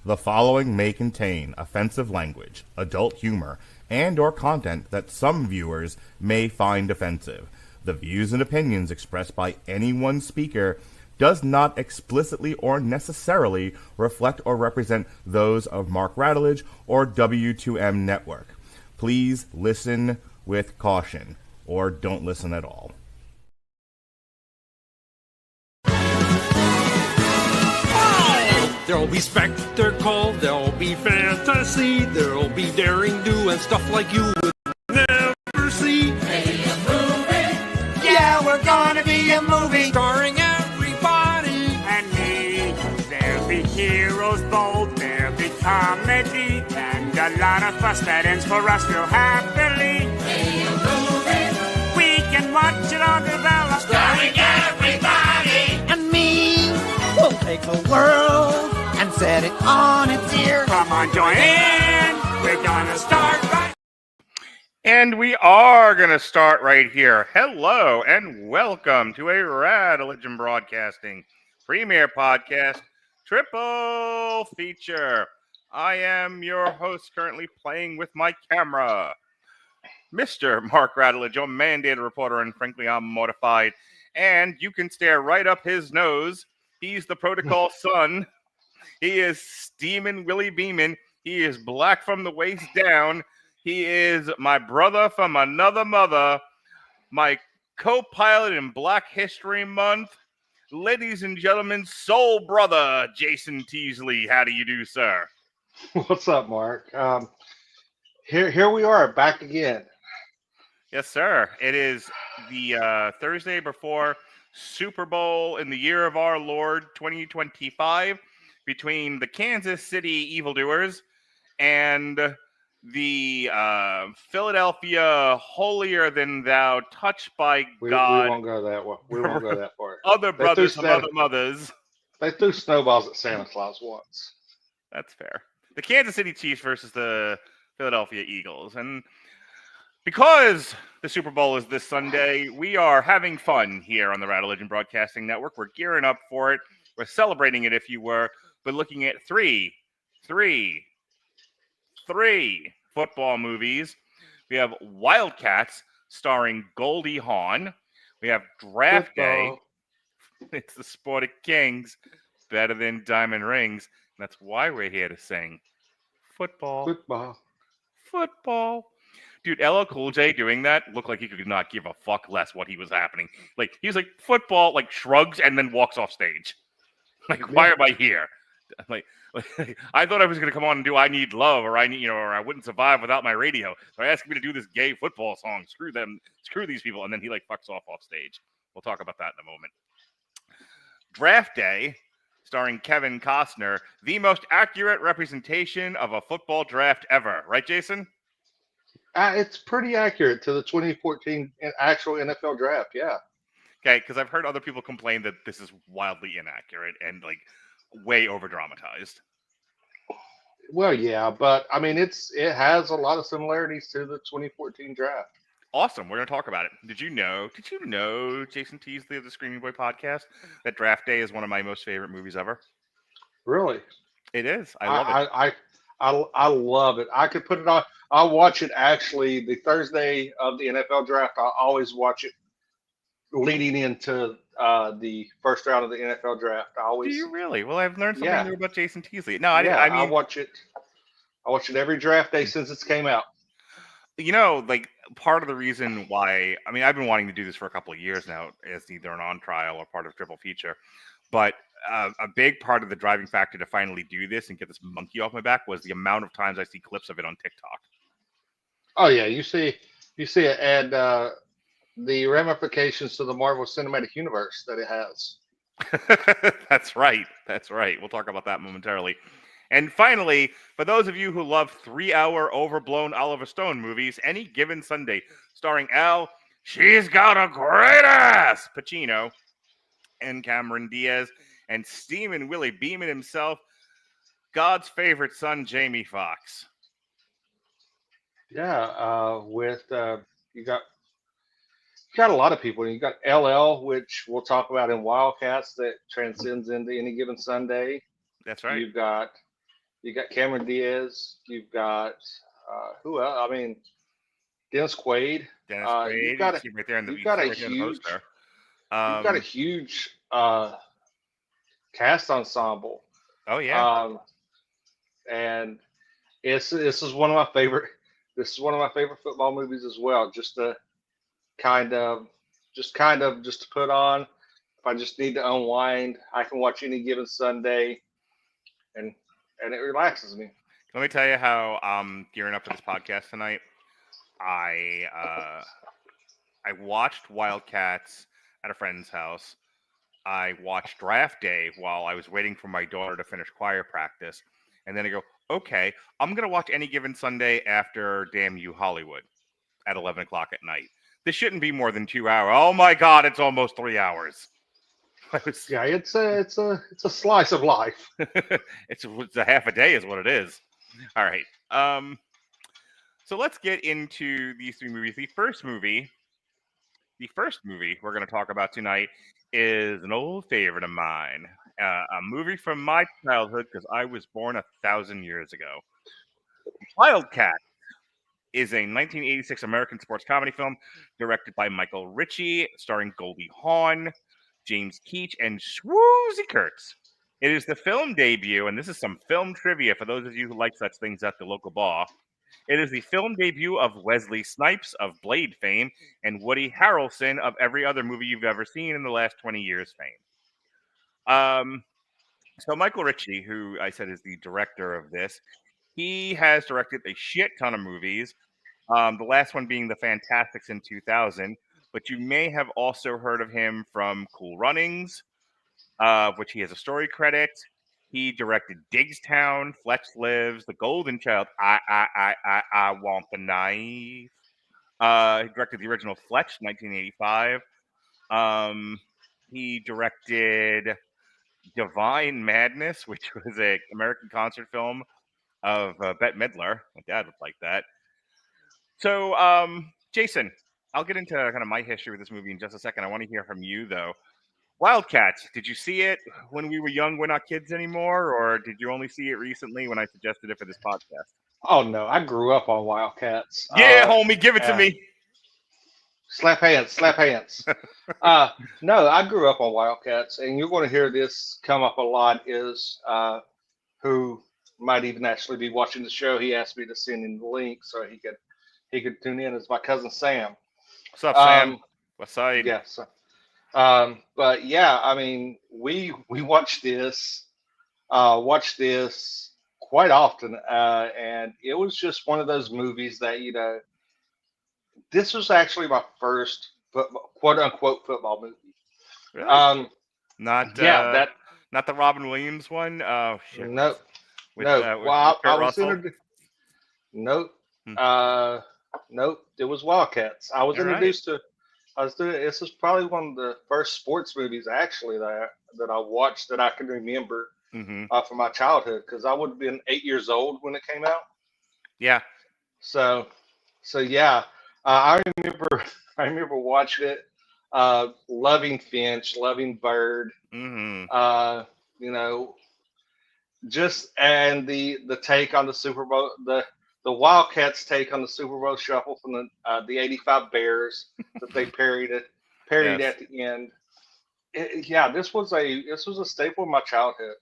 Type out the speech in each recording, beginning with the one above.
The following may contain offensive language, adult humor, and or content that some viewers may find offensive. The views and opinions expressed by any one speaker does not explicitly or necessarily reflect or represent those of Mark Radulich or W2M Network. Please listen with caution, or don't listen at all. There'll be spectacle, there'll be fantasy, there'll be daring do and stuff like you would never see. Be a movie, yeah, we're gonna be a movie, Starring everybody and me. There'll be heroes bold, there'll be comedy, and a lot of fuss that ends for us real happily. Be a movie, we can watch it all develop, starring everybody and me. We'll take the world and set it on its ear. Come on, join in. We're gonna start right. And we are going to start right here. Hello and welcome to a Radulich and Broadcasting premiere podcast, triple feature. I am your host, currently playing with my camera, Mr. Mark Radulich, your mandated reporter, and frankly, I'm mortified. And you can stare right up his nose. He's the protocol son. He is steaming Willie Beeman. He is black from the waist down. He is my brother from another mother, my co-pilot in Black History Month. Ladies and gentlemen, soul brother, Jason Teasley. How do you do, sir? What's up, Mark? Here we are, back again. Yes, sir. It is the Thursday before Super Bowl in the year of our Lord 2025 between the Kansas City evildoers and the Philadelphia holier-than-thou, touched by God. We won't go that way. We won't go that far. Other brothers from other mothers. They threw snowballs at Santa Claus once. That's fair. The Kansas City Chiefs versus the Philadelphia Eagles. And because the Super Bowl is this Sunday, we are having fun here on the Radulich and Broadcasting Network. We're gearing up for it. We're celebrating it, if you were. But looking at three football movies. We have Wildcats starring Goldie Hawn. We have Draft Day. It's the sport of kings, better than diamond rings. And that's why we're here to sing football. Dude, LL Cool J doing that looked like he could not give a fuck less what he was happening. Like, he was like, football, like, shrugs and then walks off stage. Like, why am I here? Like, I thought I was going to come on and do I Need Love or I Need, or I Wouldn't Survive Without My Radio. They're asking me to do this gay football song. Screw them. Screw these people. And then he, like, fucks off stage. We'll talk about that in a moment. Draft Day, starring Kevin Costner, the most accurate representation of a football draft ever. Right, Jason? It's pretty accurate to the 2014 actual NFL draft, yeah. Okay, because I've heard other people complain that this is wildly inaccurate and, like, way over-dramatized. Well, yeah, but, I mean, it has a lot of similarities to the 2014 draft. Awesome. We're going to talk about it. Did you know, Jason Teasley of the Screaming Boy podcast, that Draft Day is one of my most favorite movies ever? Really? It is. I love it. I love it. I could put it on. I'll watch it actually the Thursday of the NFL draft. I always watch it leading into the first round of the NFL draft. Do you really? Well, I've learned something new about Jason Teasley. No, I didn't. I watch it. I watch it every draft day since it's came out. You know, like, part of the reason why, I mean, I've been wanting to do this for a couple of years now as either an on trial or part of Triple Feature, but a big part of the driving factor to finally do this and get this monkey off my back was the amount of times I see clips of it on TikTok. Oh yeah, you see it, and the ramifications to the Marvel Cinematic Universe that it has. That's right. We'll talk about that momentarily. And finally, for those of you who love 3-hour overblown Oliver Stone movies, Any Given Sunday, starring She's Got a Great Ass, Pacino, and Cameron Diaz, and Steamin' Willie Beeman himself, God's favorite son, Jamie Foxx. Yeah, with you got a lot of people. You got LL, which we'll talk about in Wildcats, that transcends into Any Given Sunday. That's right. You've got You got Cameron Diaz. You've got who else? I mean, Dennis Quaid. Dennis Quaid. You've got you see right there in the you've got a huge cast ensemble. Oh yeah. And this is one of my favorite. This is one of my favorite football movies as well. Just to just to put on. If I just need to unwind, I can watch any given Sunday, and it relaxes me. Let me tell you how I'm gearing up for this podcast tonight. I watched Wildcats at a friend's house. I watched Draft Day while I was waiting for my daughter to finish choir practice. And then I go, okay, I'm going to watch Any Given Sunday after Damn You Hollywood at 11 o'clock at night. This shouldn't be more than 2 hours. Oh my God, it's almost 3 hours. Yeah, it's a slice of life. It's a half a day is what it is. All right. So let's get into these three movies. The first movie we're going to talk about tonight is an old favorite of mine. A movie from my childhood because I was born 1,000 years ago. Wildcats is a 1986 American sports comedy film directed by Michael Ritchie, starring Goldie Hawn, James Keach, and Swoosie Kurtz. It is the film debut, and this is some film trivia for those of you who like such things at the local bar. It is the film debut of Wesley Snipes of Blade fame and Woody Harrelson of every other movie you've ever seen in the last 20 years fame. So Michael Ritchie, who I said is the director of this, he has directed a shit ton of movies. The last one being The Fantastics in 2000, but you may have also heard of him from Cool Runnings, which he has a story credit. He directed Digstown, Fletch Lives, The Golden Child, I Want the Knife. He directed the original Fletch, 1985. He directed Divine Madness, which was an American concert film of Bette Midler. My dad would like that. So, Jason, I'll get into kind of my history with this movie in just a second. I want to hear from you, though. Wildcats, did you see it when we were young? We're not kids anymore, or did you only see it recently when I suggested it for this podcast? Oh, no. I grew up on Wildcats. Yeah, homie, give it to me. Slap hands, slap hands. No, I grew up on Wildcats, and you're going to hear this come up a lot is who might even actually be watching the show. He asked me to send him the link so he could tune in. It's my cousin Sam. What's up, Sam? What's side? Yeah. So, but yeah, I mean, we watched this quite often, and it was just one of those movies that this was actually my first quote unquote football movie. Really? Not the Robin Williams one. Oh shit. Nope. Nope. Nope. It was Wildcats. I was introduced to. This is probably one of the first sports movies actually that I watched that I can remember from my childhood, because I would have been 8 years old when it came out. Yeah. So yeah, I remember watching it, loving Finch, loving Bird. Just and the take on the Super Bowl, the Wildcats take on the Super Bowl shuffle from the '85 Bears that they parodied at the end. This was a staple of my childhood.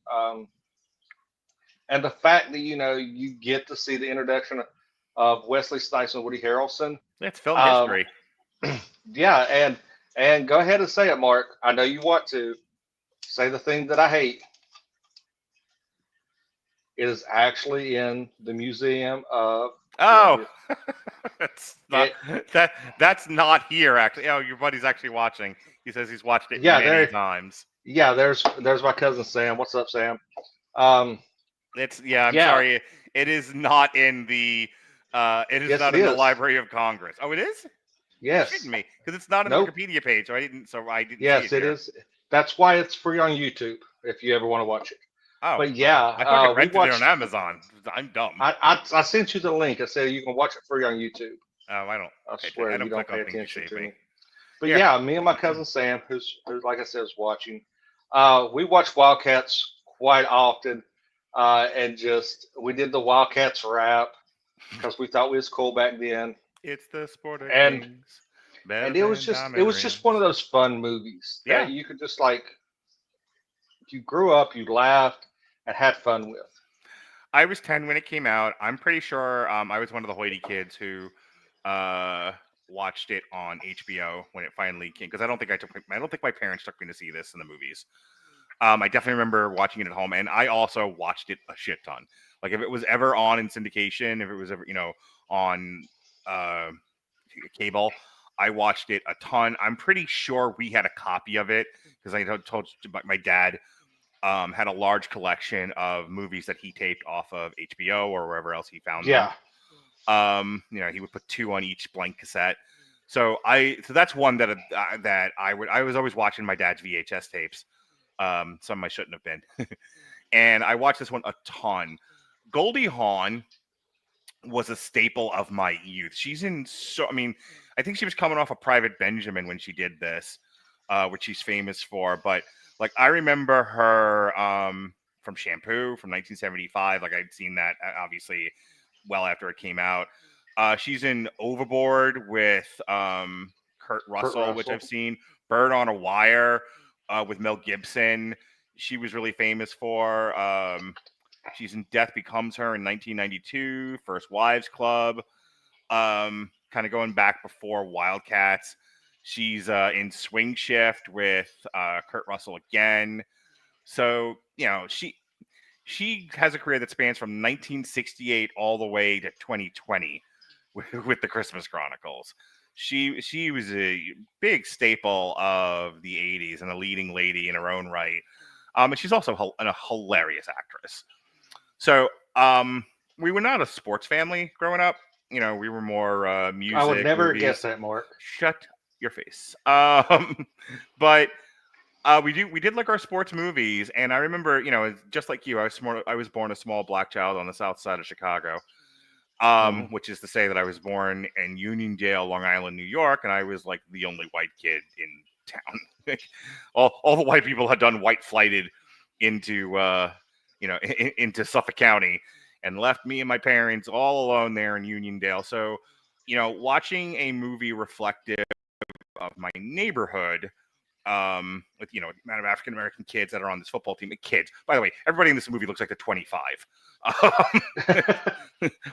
And the fact that you get to see the introduction of Wesley Snipes and Woody Harrelson. It's film history. Yeah, and go ahead and say it, Mark. I know you want to say the thing that I hate. It is actually in the Museum of. Oh, that's not here. Actually, your buddy's actually watching. He says he's watched it many times. Yeah, there's my cousin Sam. What's up, Sam? I'm sorry. It is not in the. It is not in the Library of Congress. Oh, it is. Yes. You're kidding me, because it's not on the Wikipedia page. So I didn't. Yes, it is. That's why it's free on YouTube if you ever want to watch it. Oh, but yeah, I thought I rented it on Amazon. I'm dumb. I sent you the link. I said you can watch it free on YouTube. Oh, I don't. I swear I don't you don't pay click on things attention you to save me. me. But yeah, me and my cousin Sam, who's like I said, is watching. We watch Wildcats quite often. and just we did the Wildcats rap because we thought we was cool back then. It's the sport of And kings. and it was just one of those fun movies Yeah. that you could just like. You grew up, you laughed, and had fun with. I was 10 when it came out. I'm pretty sure I was one of the hoity kids who watched it on HBO when it finally came, because I don't think my parents took me to see this in the movies. I definitely remember watching it at home, and I also watched it a shit ton. Like if it was ever on in syndication, if it was ever on cable, I watched it a ton. I'm pretty sure we had a copy of it because I told my dad had a large collection of movies that he taped off of HBO or wherever else he found them. He would put 2 on each blank cassette. So that's one that I was always watching my dad's VHS tapes. Some I shouldn't have been. And I watched this one a ton. Goldie Hawn was a staple of my youth. I think she was coming off of Private Benjamin when she did this, which she's famous for. But like I remember her from Shampoo from 1975. Like I'd seen that obviously well after it came out. She's in Overboard with Kurt Russell, which I've seen. Bird on a Wire with Mel Gibson. She was really famous for. She's in Death Becomes Her in 1992. First Wives Club. Kind of going back before Wildcats. She's in Swing Shift with Kurt Russell again. So, she has a career that spans from 1968 all the way to 2020 with the Christmas Chronicles. She was a big staple of the 80s and a leading lady in her own right. And she's also a hilarious actress. So we were not a sports family growing up. We were more music. I would never movies. guess that, Mark. Shut your face. But we did like our sports movies, and I remember, just like you, I was born a small black child on the south side of Chicago, which is to say that I was born in Uniondale, Long Island, New York, and I was like the only white kid in town. all the white people had done white flighted into into Suffolk County and left me and my parents all alone there in Uniondale. So, watching a movie reflective of my neighborhood, with the amount of African American kids that are on this football team. Kids, by the way, everybody in this movie looks like they're 25.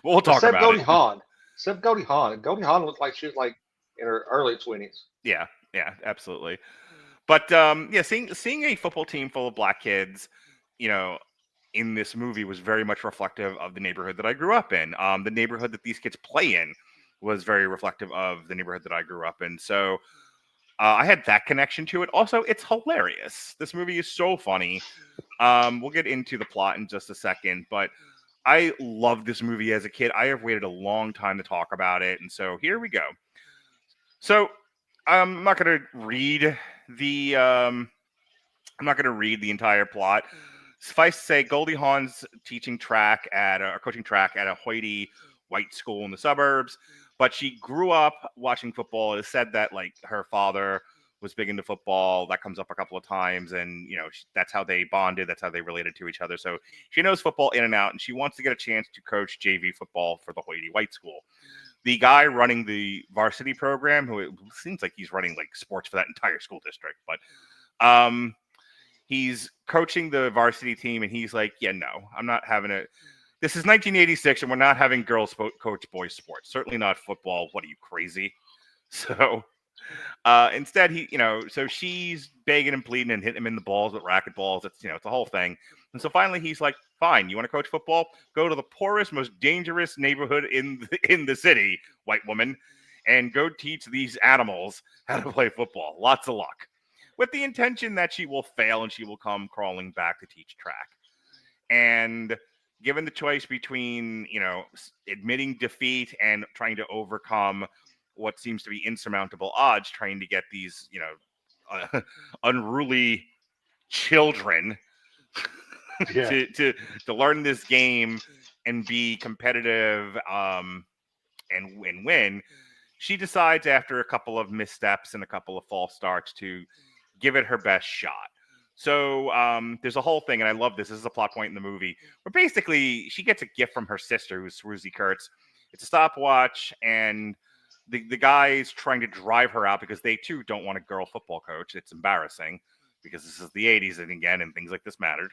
We'll talk about Goldie it. Hawn. Except Goldie Hawn. Goldie Hawn looked like she was like in her early 20s. Yeah, absolutely. But seeing a football team full of black kids, in this movie was very much reflective of the neighborhood that I grew up in. The neighborhood that these kids play in was very reflective of the neighborhood that I grew up in. So I had that connection to it. Also, it's hilarious. This movie is so funny. We'll get into the plot in just a second, but I loved this movie as a kid. I have waited a long time to talk about it, and so here we go. So I'm not going to read the entire plot. Suffice to say, Goldie Hawn's coaching track at a hoity white school in the suburbs. But she grew up watching football. It is said that like her father was big into football. That comes up a couple of times, and that's how they bonded. That's how they related to each other. So she knows football in and out, and she wants to get a chance to coach JV football for the hoity white school. The guy running the varsity program, who it seems like he's running like sports for that entire school district, but he's coaching the varsity team, and he's like, "Yeah, no, I'm not having it. This is 1986, and we're not having girls coach boys sports. Certainly not football. What are you, crazy?" So instead, so she's begging and pleading and hitting him in the balls with racquetballs. It's it's a whole thing. And so finally, he's like, "Fine, you want to coach football? Go to the poorest, most dangerous neighborhood in the city, white woman, and go teach these animals how to play football. Lots of luck." With the intention that she will fail and she will come crawling back to teach track. And given the choice between, admitting defeat and trying to overcome what seems to be insurmountable odds, trying to get these, unruly children to learn this game and be competitive and win, she decides after a couple of missteps and a couple of false starts to give it her best shot. So there's a whole thing, and I love this. This is a plot point in the movie where basically she gets a gift from her sister, who's Swoosie Kurtz. It's a stopwatch, and the guy's trying to drive her out because they too don't want a girl football coach. It's embarrassing because this is the 80s and things like this mattered.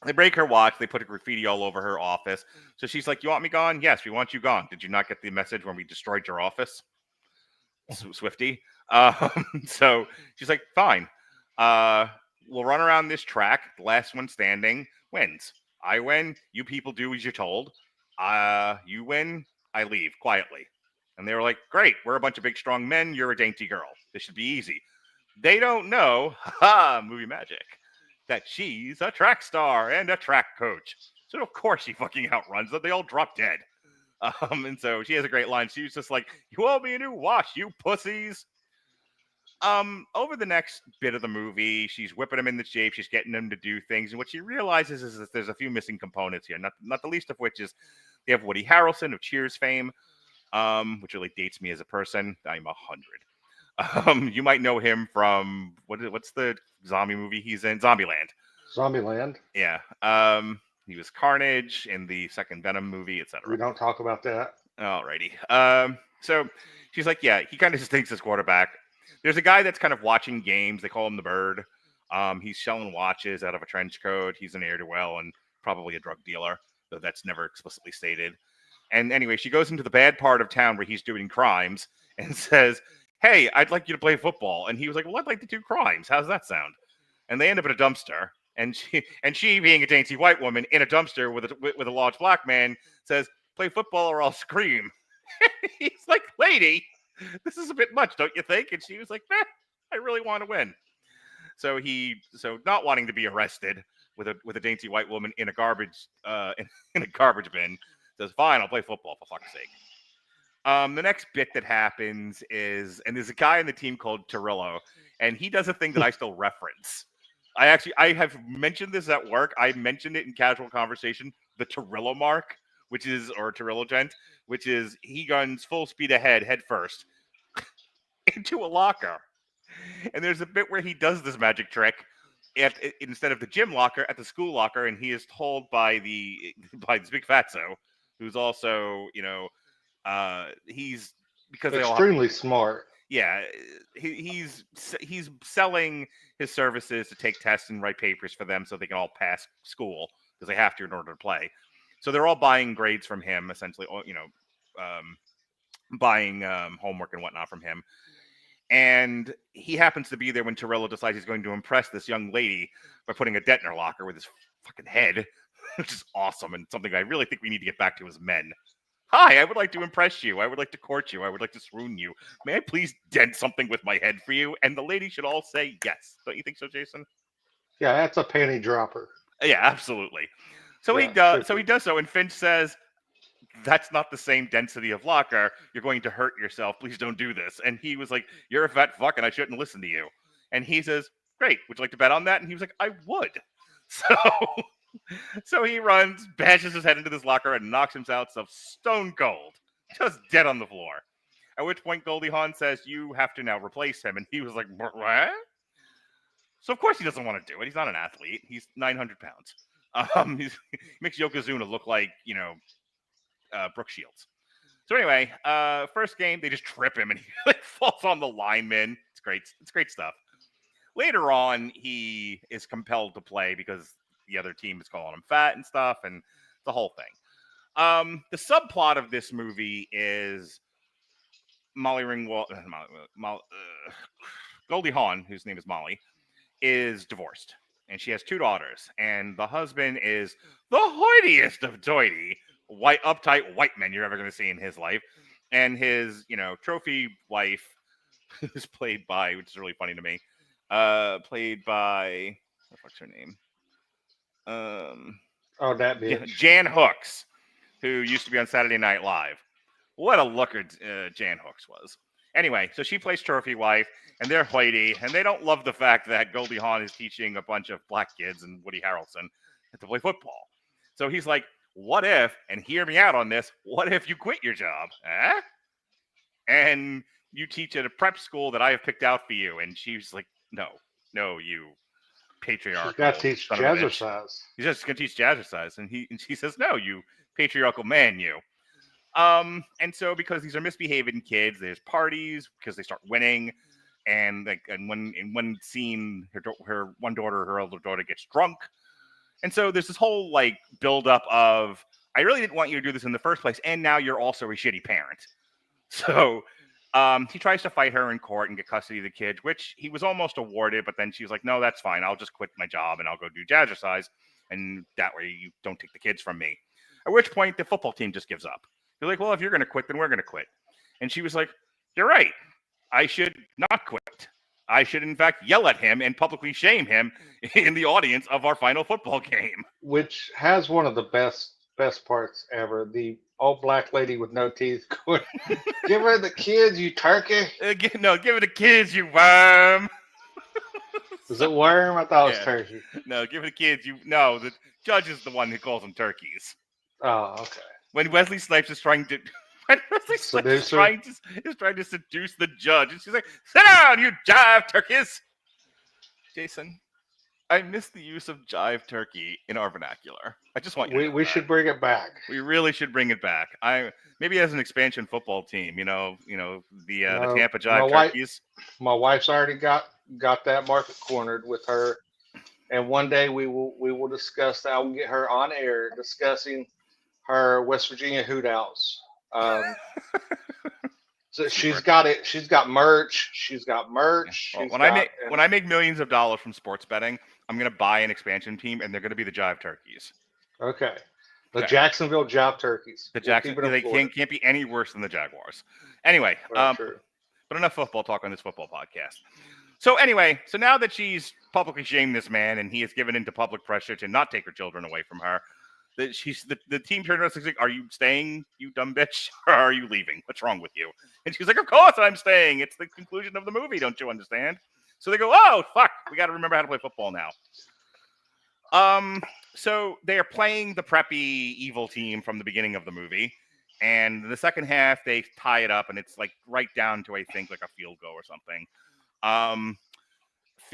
They break her watch. They put a graffiti all over her office. So she's like, "You want me gone? Yes, we want you gone. Did you not get the message when we destroyed your office, Swifty?" So she's like, "Fine. We'll run around this track. The last one standing wins. I win. You people do as you're told. You win. I leave quietly." And they were like, "Great. We're a bunch of big, strong men. You're a dainty girl. This should be easy." They don't know, movie magic, that she's a track star and a track coach. So of course she fucking outruns them. They all drop dead. And so she has a great line. She was just like, "You owe me a new watch, you pussies." Over the next bit of the movie, she's whipping him into shape. She's getting him to do things. And what she realizes is that there's a few missing components here. Not the least of which is they have Woody Harrelson of Cheers fame, which really dates me as a person. I'm 100. You might know him from what's the zombie movie he's in? Zombieland. Zombieland. Yeah. He was Carnage in the second Venom movie, etc. We don't talk about that. Alrighty. So she's like, yeah, he kind of just thinks his quarterback. There's a guy that's kind of watching games. They call him the Bird. He's selling watches out of a trench coat. He's an ne'er-do-well and probably a drug dealer, though that's never explicitly stated. And anyway, she goes into the bad part of town where he's doing crimes and says, "Hey, I'd like you to play football." And he was like, "Well, I'd like to do crimes. How's that sound?" And they end up in a dumpster. And she being a dainty white woman in a dumpster with a large black man, says, "Play football or I'll scream." He's like, "Lady, this is a bit much, don't you think?" And she was like, "I really want to win." So not wanting to be arrested with a dainty white woman in a garbage in a garbage bin, says, "Fine, I'll play football for fuck's sake." The next bit that happens is, and there's a guy on the team called Torillo, and he does a thing that I still reference. I have mentioned this at work. I mentioned it in casual conversation, the Torillo mark, or Torillo gent, which is he guns full speed ahead, head first, into a locker. And there's a bit where he does this magic trick instead of the gym locker, at the school locker, and he is told by this big fatso, who's also, he's because they extremely smart. Yeah, he's selling his services to take tests and write papers for them so they can all pass school because they have to in order to play. So they're all buying grades from him, essentially, buying homework and whatnot from him. And he happens to be there when Torillo decides he's going to impress this young lady by putting a dent in her locker with his fucking head, which is awesome and something I really think we need to get back to as men. "Hi, I would like to impress you. I would like to court you. I would like to swoon you. May I please dent something with my head for you?" And the lady should all say yes. Don't you think so, Jason? Yeah, that's a panty dropper. Yeah, absolutely. So he does so, and Finch says, "That's not the same density of locker. You're going to hurt yourself. Please don't do this." And he was like, "You're a fat fuck and I shouldn't listen to you." And he says, "Great. Would you like to bet on that?" And he was like, "I would." So he runs, bashes his head into this locker, and knocks himself stone cold, just dead on the floor. At which point Goldie Hawn says, "You have to now replace him." And he was like, "What?" So of course he doesn't want to do it. He's not an athlete. He's 900 pounds. He makes Yokozuna look like, Brooke Shields. So anyway, first game, they just trip him and he falls on the lineman. It's great. It's great stuff. Later on, he is compelled to play because the other team is calling him fat and stuff, and the whole thing. The subplot of this movie is Goldie Hawn, whose name is Molly, is divorced, and she has 2 daughters, and the husband is the hoidiest of doity, uptight white men you're ever going to see in his life, and his, trophy wife is played by, which is really funny to me, played by, what the fuck's her name? That bitch. Jan Hooks, who used to be on Saturday Night Live. What a looker Jan Hooks was. Anyway, so she plays trophy wife, and they're hoity, and they don't love the fact that Goldie Hawn is teaching a bunch of black kids and Woody Harrelson to play football. So he's like, "What if," and hear me out on this, "what if you quit your job, and you teach at a prep school that I have picked out for you?" And she's like, "No, no, you patriarchal. She's got to teach son of a bitch." jazzercise. He's just going to teach jazzercise, and she says, "No, you patriarchal man, you." And so because these are misbehaving kids, there's parties because they start winning, and when in one scene, her older daughter gets drunk, and so there's this whole like buildup of, I really didn't want you to do this in the first place, and now you're also a shitty parent. So he tries to fight her in court and get custody of the kids, which he was almost awarded, but then she was like, "No, that's fine. I'll just quit my job and I'll go do jazzercise, and that way you don't take the kids from me." At which point the football team just gives up. They're like, "Well, if you're going to quit, then we're going to quit." And she was like, "You're right. I should not quit. I should, in fact, yell at him and publicly shame him in the audience of our final football game." Which has one of the best parts ever. The old black lady with no teeth going, "Give her the kids, you turkey." Give it to kids, you worm. Is it worm? I thought it was Yeah. turkey. No, give it to kids. The judge is the one who calls them turkeys. Oh, okay. When Wesley Snipes is trying to is trying to seduce the judge, and she's like, "Sit down, you jive turkeys." Jason, I miss the use of jive turkey in our vernacular. I just want you to know We that. should bring it back. We really should bring it back. Maybe as an expansion football team, the Tampa Jive Turkeys. My wife's already got that market cornered with her, and one day we will discuss that. We'll get her on air discussing her West Virginia Hoot Owls. So she's got it. She's got merch. Well, when I make millions of dollars from sports betting, I'm gonna buy an expansion team, and they're gonna be the Jive Turkeys. Okay. The Okay. Jacksonville Jive Turkeys. The they can't be any worse than the Jaguars. Anyway, but enough football talk on this football podcast. So anyway, now that she's publicly shamed this man and he has given into public pressure to not take her children away from her, the team turned around and said, "Are you staying, you dumb bitch, or are you leaving? What's wrong with you?" And she's like, "Of course I'm staying. It's the conclusion of the movie. Don't you understand?" So they go, "Oh, fuck. We got to remember how to play football now." So they are playing the preppy evil team from the beginning of the movie. And in the second half, they tie it up, and it's like right down to, I think, like a field goal or something.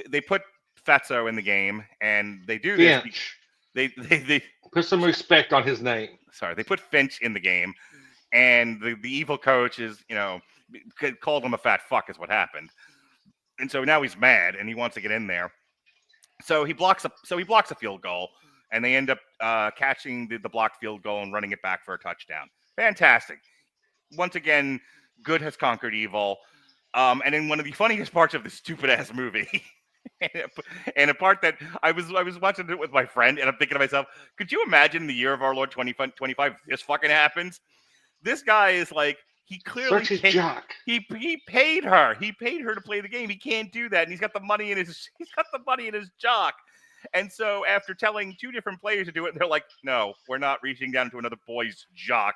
They put Fatso in the game, and they do this. Finch. They Put some respect on his name. Sorry, they put Finch in the game, and the evil coach is, called him a fat fuck is what happened. And so now he's mad, and he wants to get in there. So he blocks a field goal, and they end up catching the blocked field goal and running it back for a touchdown. Fantastic. Once again, good has conquered evil. And in one of the funniest parts of this stupid-ass movie, and a part that I was watching it with my friend, and I'm thinking to myself, could you imagine the year of our Lord 2025 this fucking happens? This guy is like, he clearly he paid her. He paid her to play the game. He can't do that, and he's got the money in his jock. And so after telling two different players to do it, they're like, "No, we're not reaching down to another boy's jock,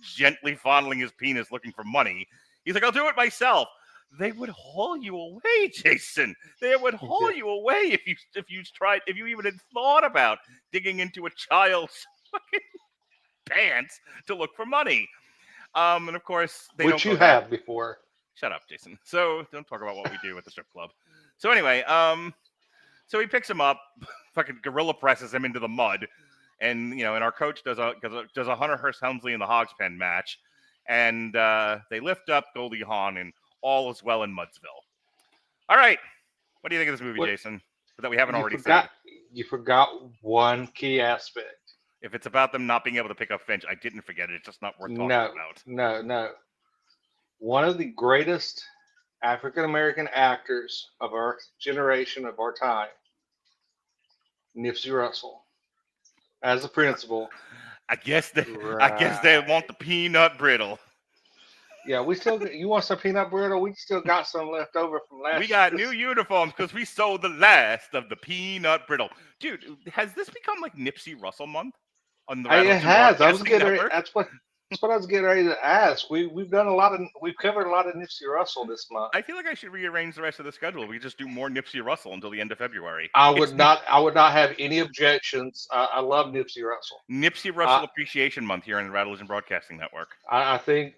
gently fondling his penis looking for money." He's like, "I'll do it myself." They would haul you away, Jason. They would haul you away if you even had thought about digging into a child's fucking pants to look for money. And of course, which you have before. Shut up, Jason. So don't talk about what we do at the strip club. So anyway, so he picks him up, fucking gorilla presses him into the mud, and and our coach does a Hunter Hearst Helmsley in the Hogs Pen match, and they lift up Goldie Hawn, and all is well in Mudsville. All right, what do you think of this movie, Jason? That we haven't already said. You forgot one key aspect. If it's about them not being able to pick up Finch, I didn't forget it. It's just not worth talking about. No. One of the greatest African-American actors of our generation, of our time, Nipsey Russell, as a principal. I guess they want the peanut brittle. Yeah, you want some peanut brittle? We still got some left over from last year. We got new uniforms because we sold the last of the peanut brittle. Dude, has this become like Nipsey Russell month? It has. That's what I was getting ready to ask. We've covered a lot of Nipsey Russell this month. I feel like I should rearrange the rest of the schedule. We just do more Nipsey Russell until the end of February. I would not have any objections. I love Nipsey Russell. Nipsey Russell Appreciation Month here in the Radulich Broadcasting Network. I think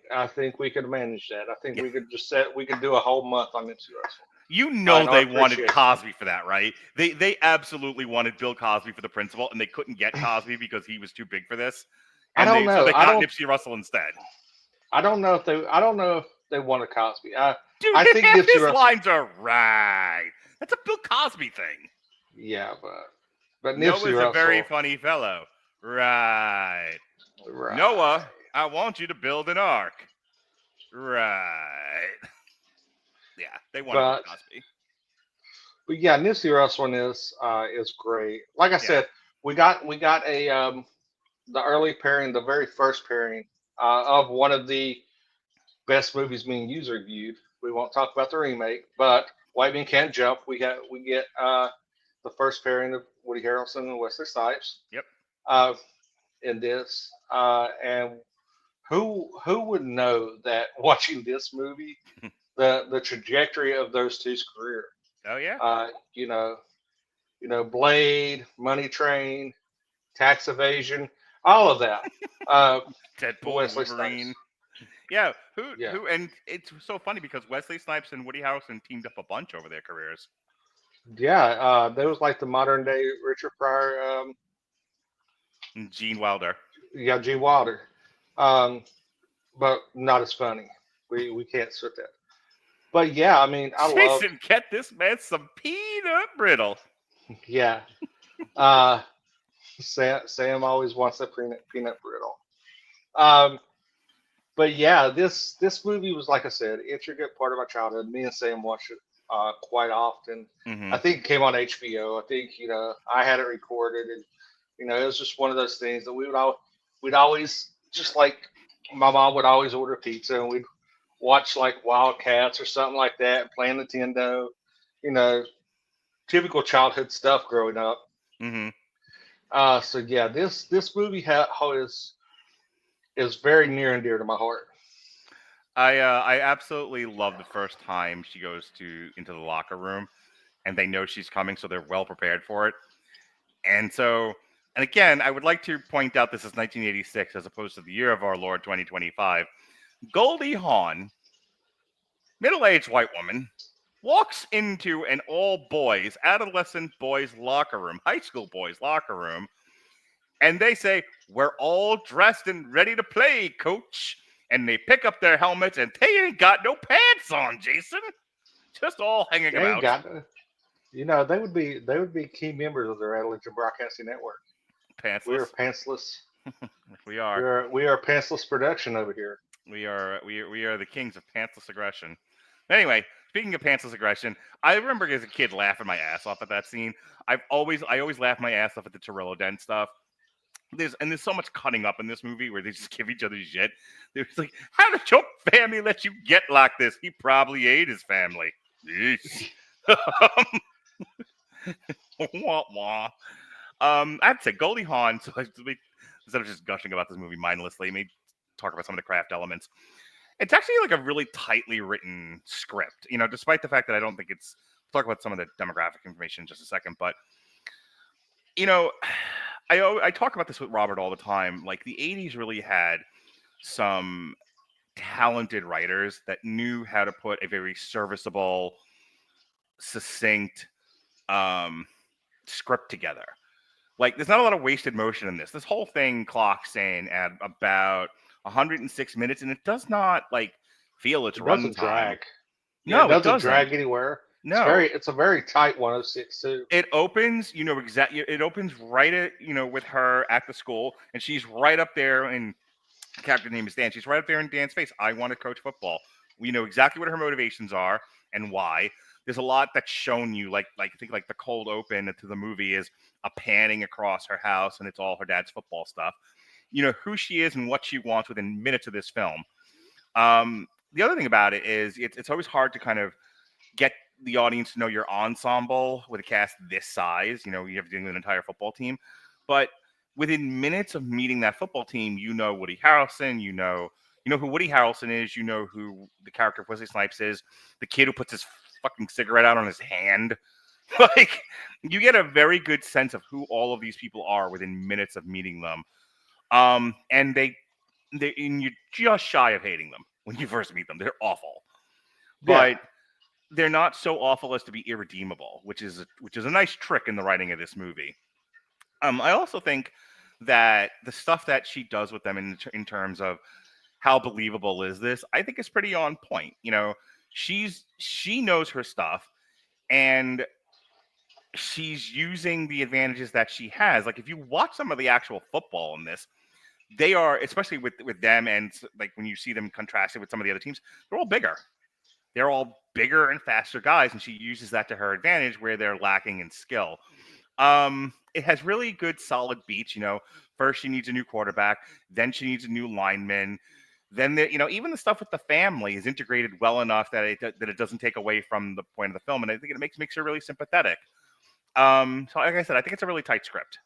we could manage that. I think we could do a whole month on Nipsey Russell. You know I they wanted appreciate it. Cosby for that, right? They absolutely wanted Bill Cosby for the principal, and they couldn't get Cosby because he was too big for this. I And don't know. So they I got don't. Nipsey Russell instead. I don't know if they wanted Cosby. Dude, I think half Nipsey his Russell. lines are right. That's a Bill Cosby thing. Yeah, but Noah's Nipsey a Russell. very funny fellow. Right. Right. Noah, I want you to build an ark. Right. Yeah, they wanted Bill Cosby. But yeah, Nipsey Russell is great. Like I said, we got a the early pairing, the very first pairing of one of the best movies being user reviewed. We won't talk about the remake, but White Men Can't Jump. We get the first pairing of Woody Harrelson and Wesley Snipes. Yep. In this, and who would know that watching this movie, the trajectory of those two's career. Oh yeah. Blade, Money Train, Tax Evasion, all of that. Deadpool, Wesley Wolverine. Snipes. Yeah, who, and it's so funny because Wesley Snipes and Woody Harrelson teamed up a bunch over their careers. Yeah, they was like the modern day Richard Pryor. And Gene Wilder. Yeah, Gene Wilder. But not as funny. We can't switch that. But yeah, I mean, Jason, get this man some peanut brittle. Yeah. Sam always wants that peanut brittle. But yeah, this movie was, like I said, intricate part of my childhood. Me and Sam watched it quite often. Mm-hmm. I think it came on HBO. I think I had it recorded, and it was just one of those things that we'd always, just like my mom would always order pizza, and we'd watch like Wildcats or something like that, playing Nintendo. Typical childhood stuff growing up. Mm-hmm. So yeah, this movie is very near and dear to my heart. I absolutely love the first time she goes into the locker room, and they know she's coming, so they're well prepared for it. And again, I would like to point out this is 1986 as opposed to the year of our Lord 2025. Goldie Hawn, middle-aged white woman, walks into an all-boys, adolescent boys locker room, high school boys locker room, and they say, "We're all dressed and ready to play, coach." And they pick up their helmets, and they ain't got no pants on, Jason. Just all hanging about. They would be key members of the Radulich Broadcasting Network. Pantsless. We are pantsless. We are. We are pantsless production over here. We are the kings of pantsless aggression. Anyway, speaking of pantsless aggression, I remember as a kid laughing my ass off at that scene. I always laugh my ass off at the Torello Dent stuff. There's so much cutting up in this movie where they just give each other shit. They're just like, "How did your family let you get like this? He probably ate his family." Wah, wah. I'd say Goldie Hawn. So instead of just gushing about this movie mindlessly, maybe talk about some of the craft elements. It's actually like a really tightly written script, despite the fact that I don't think it's. We'll talk about some of the demographic information in just a second, but I talk about this with Robert all the time. Like, the 80s really had some talented writers that knew how to put a very serviceable, succinct script together. Like, there's not a lot of wasted motion in this. This whole thing clocks in at about 106 minutes, and it does not feel its runtime. Drag. No, it doesn't drag anywhere. No, it's a very tight 106 too. It opens, exactly. It opens right at with her at the school, and she's right up there. And the character's name is Dan. She's right up there in Dan's face. I want to coach football. We know exactly what her motivations are and why. There's a lot that's shown you, I think the cold open to the movie is a panning across her house, and it's all her dad's football stuff. Who she is and what she wants within minutes of this film. The other thing about it is it's always hard to kind of get the audience to know your ensemble with a cast this size. You have to deal with an entire football team. But within minutes of meeting that football team, Woody Harrelson, you know who Woody Harrelson is, who the character of Wesley Snipes is, the kid who puts his fucking cigarette out on his hand. You get a very good sense of who all of these people are within minutes of meeting them. And and you're just shy of hating them when you first meet them. They're awful. But they're not so awful as to be irredeemable, which is a nice trick in the writing of this movie. I also think that the stuff that she does with them in terms of how believable is this, I think is pretty on point. You know, she knows her stuff, and she's using the advantages that she has. Like, if you watch some of the actual football in this, they are, especially with them, and like when you see them contrasted with some of the other teams, they're all bigger. They're all bigger and faster guys, and she uses that to her advantage where they're lacking in skill. It has really good, solid beats. You know, first she needs a new quarterback, then she needs a new lineman. Then even the stuff with the family is integrated well enough that it doesn't take away from the point of the film, and I think it makes her really sympathetic. So like I said, I think it's a really tight script.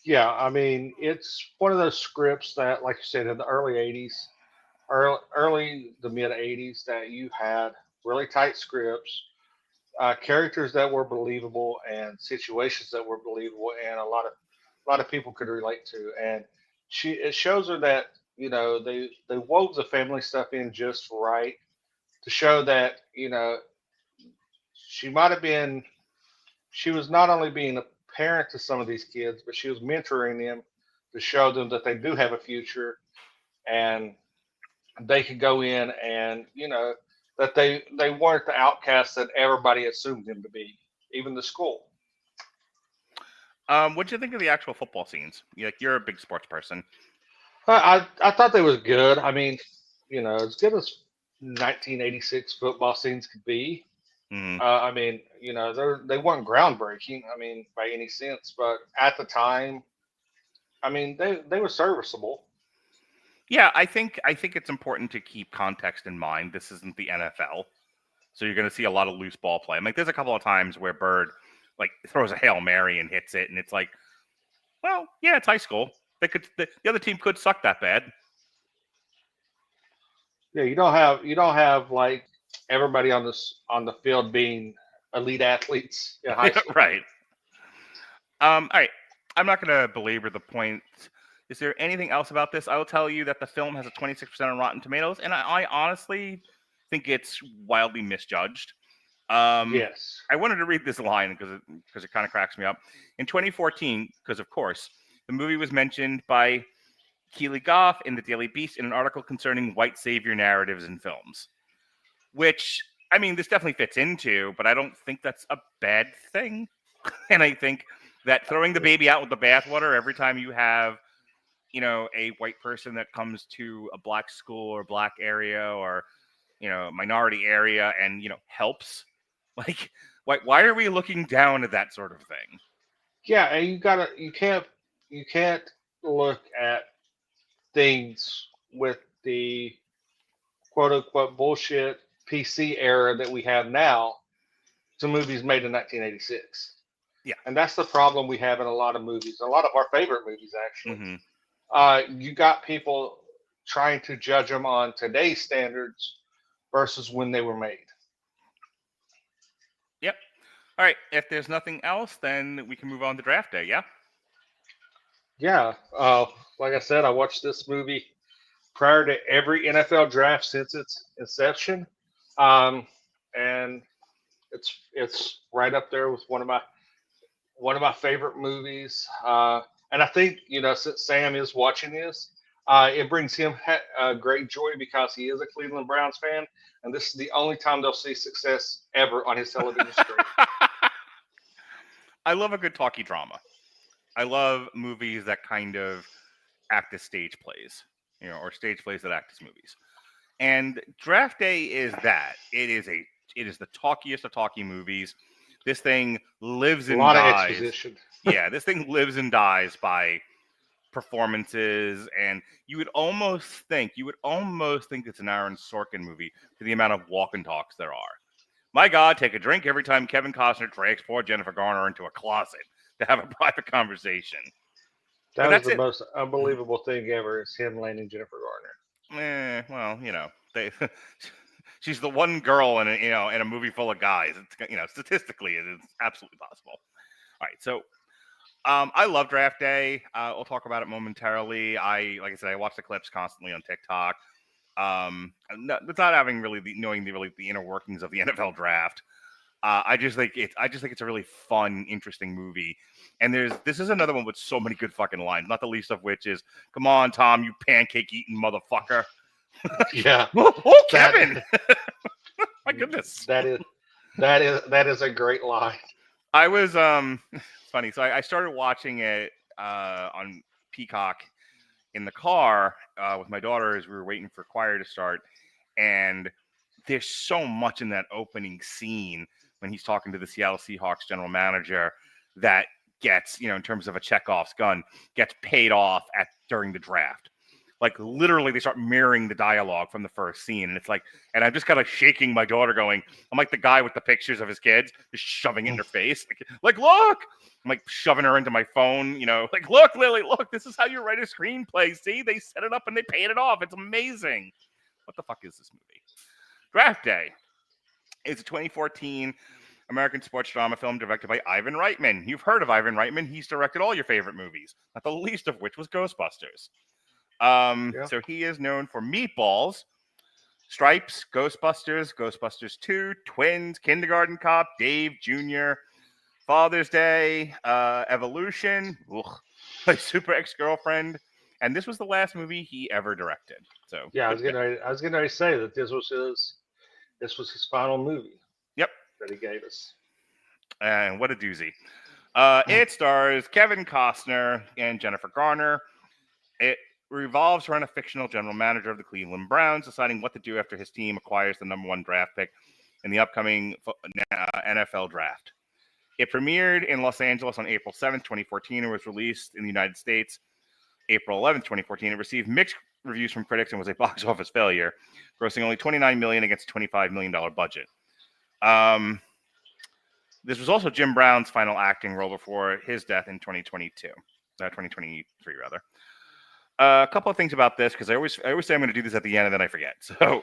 Yeah, I mean, it's one of those scripts that, like you said, in the early 80s, early the mid 80s, that you had really tight scripts, characters that were believable, and situations that were believable, and a lot of people could relate to. And it shows her that, you know, they wove the family stuff in just right to show that, you know, she was not only being a parent to some of these kids, but she was mentoring them to show them that they do have a future, and they could go in, and, you know, that they weren't the outcasts that everybody assumed them to be, even the school. What did you think of the actual football scenes? You're a big sports person. I thought they was good. I mean, you know, as good as 1986 football scenes could be. I mean, you know, they weren't groundbreaking, I mean, by any sense, but at the time, I mean, they were serviceable. Yeah, I think it's important to keep context in mind. This isn't the NFL, so you're going to see a lot of loose ball play. I mean, there's a couple of times where Bird throws a Hail Mary and hits it, and it's like, well, yeah, it's high school. The other team could suck that bad. Yeah, you don't have like everybody on the field being elite athletes in high school. Right. All right. I'm not going to belabor the point. Is there anything else about this? I will tell you that the film has a 26% on Rotten Tomatoes, and I honestly think it's wildly misjudged. Yes. I wanted to read this line because it kind of cracks me up. In 2014, because of course, the movie was mentioned by Keely Goff in the Daily Beast in an article concerning white savior narratives in films. Which, I mean, this definitely fits into, but I don't think that's a bad thing. And I think that throwing the baby out with the bathwater every time you have, you know, a white person that comes to a black school or black area or, you know, minority area and, you know, helps. Like, why are we looking down at that sort of thing? Yeah, and you can't look at things with the quote unquote bullshit PC era that we have now to movies made in 1986. Yeah. And that's the problem we have in a lot of movies, a lot of our favorite movies, actually. Mm-hmm. You got people trying to judge them on today's standards versus when they were made. Yep. All right. If there's nothing else, then we can move on to draft day. Yeah. Yeah. Like I said, I watched this movie prior to every NFL draft since its inception, and it's right up there with one of my favorite movies. And I think, you know, since Sam is watching this, it brings him great joy because he is a Cleveland Browns fan, and this is the only time they'll see success ever on his television screen. I love a good talkie drama. I love movies that kind of act as stage plays, you know, or stage plays that act as movies. And Draft Day is that. It is the talkiest of talkie movies. This thing lives and dies. A lot of exposition. Yeah, this thing lives and dies by performances, and you would almost think it's an Aaron Sorkin movie for the amount of walk and talks there are. My God, take a drink every time Kevin Costner drags poor Jennifer Garner into a closet to have a private conversation. That was the most unbelievable thing ever, is him landing Jennifer Garner. Well, you know, she's the one girl in a movie full of guys. It's, you know, statistically, it is absolutely possible. All right, so I love Draft Day. We'll talk about it momentarily. Like I said, I watch the clips constantly on TikTok. Without having really knowing the inner workings of the NFL draft. I just think it's a really fun, interesting movie. And this is another one with so many good fucking lines, not the least of which is, "Come on, Tom, you pancake eating motherfucker." Yeah. Oh, Kevin. My goodness. That is a great line. I was it's funny. So I started watching it on Peacock in the car with my daughter as we were waiting for choir to start, and there's so much in that opening scene when he's talking to the Seattle Seahawks general manager that gets, in terms of a Chekhov's gun, gets paid off during the draft. Like, literally, they start mirroring the dialogue from the first scene. And it's like, and I'm just kind of shaking my daughter I'm like the guy with the pictures of his kids, just shoving it in her face. Like, look! I'm like shoving her into my phone, like, look, Lily, look, this is how you write a screenplay. See, they set it up and they paid it off. It's amazing. What the fuck is this movie? Draft Day is a 2014 American sports drama film directed by Ivan Reitman. You've heard of Ivan Reitman. He's directed all your favorite movies, not the least of which was Ghostbusters. So he is known for Meatballs, Stripes, Ghostbusters, Ghostbusters 2, Twins, Kindergarten Cop, Dave Jr., Father's Day, Evolution, My Super Ex-Girlfriend, and this was the last movie he ever directed. So yeah, I was gonna say that this was his final movie. Yep, that he gave us. And what a doozy! It stars Kevin Costner and Jennifer Garner. It revolves around a fictional general manager of the Cleveland Browns deciding what to do after his team acquires the number 1 draft pick in the upcoming NFL draft. It premiered in Los Angeles on April 7th, 2014, and was released in the United States April 11th, 2014. It received mixed reviews from critics and was a box office failure, grossing only $29 million against a $25 million budget. This was also Jim Brown's final acting role before his death in 2023 rather. A couple of things about this, because I always say I'm going to do this at the end and then I forget. So,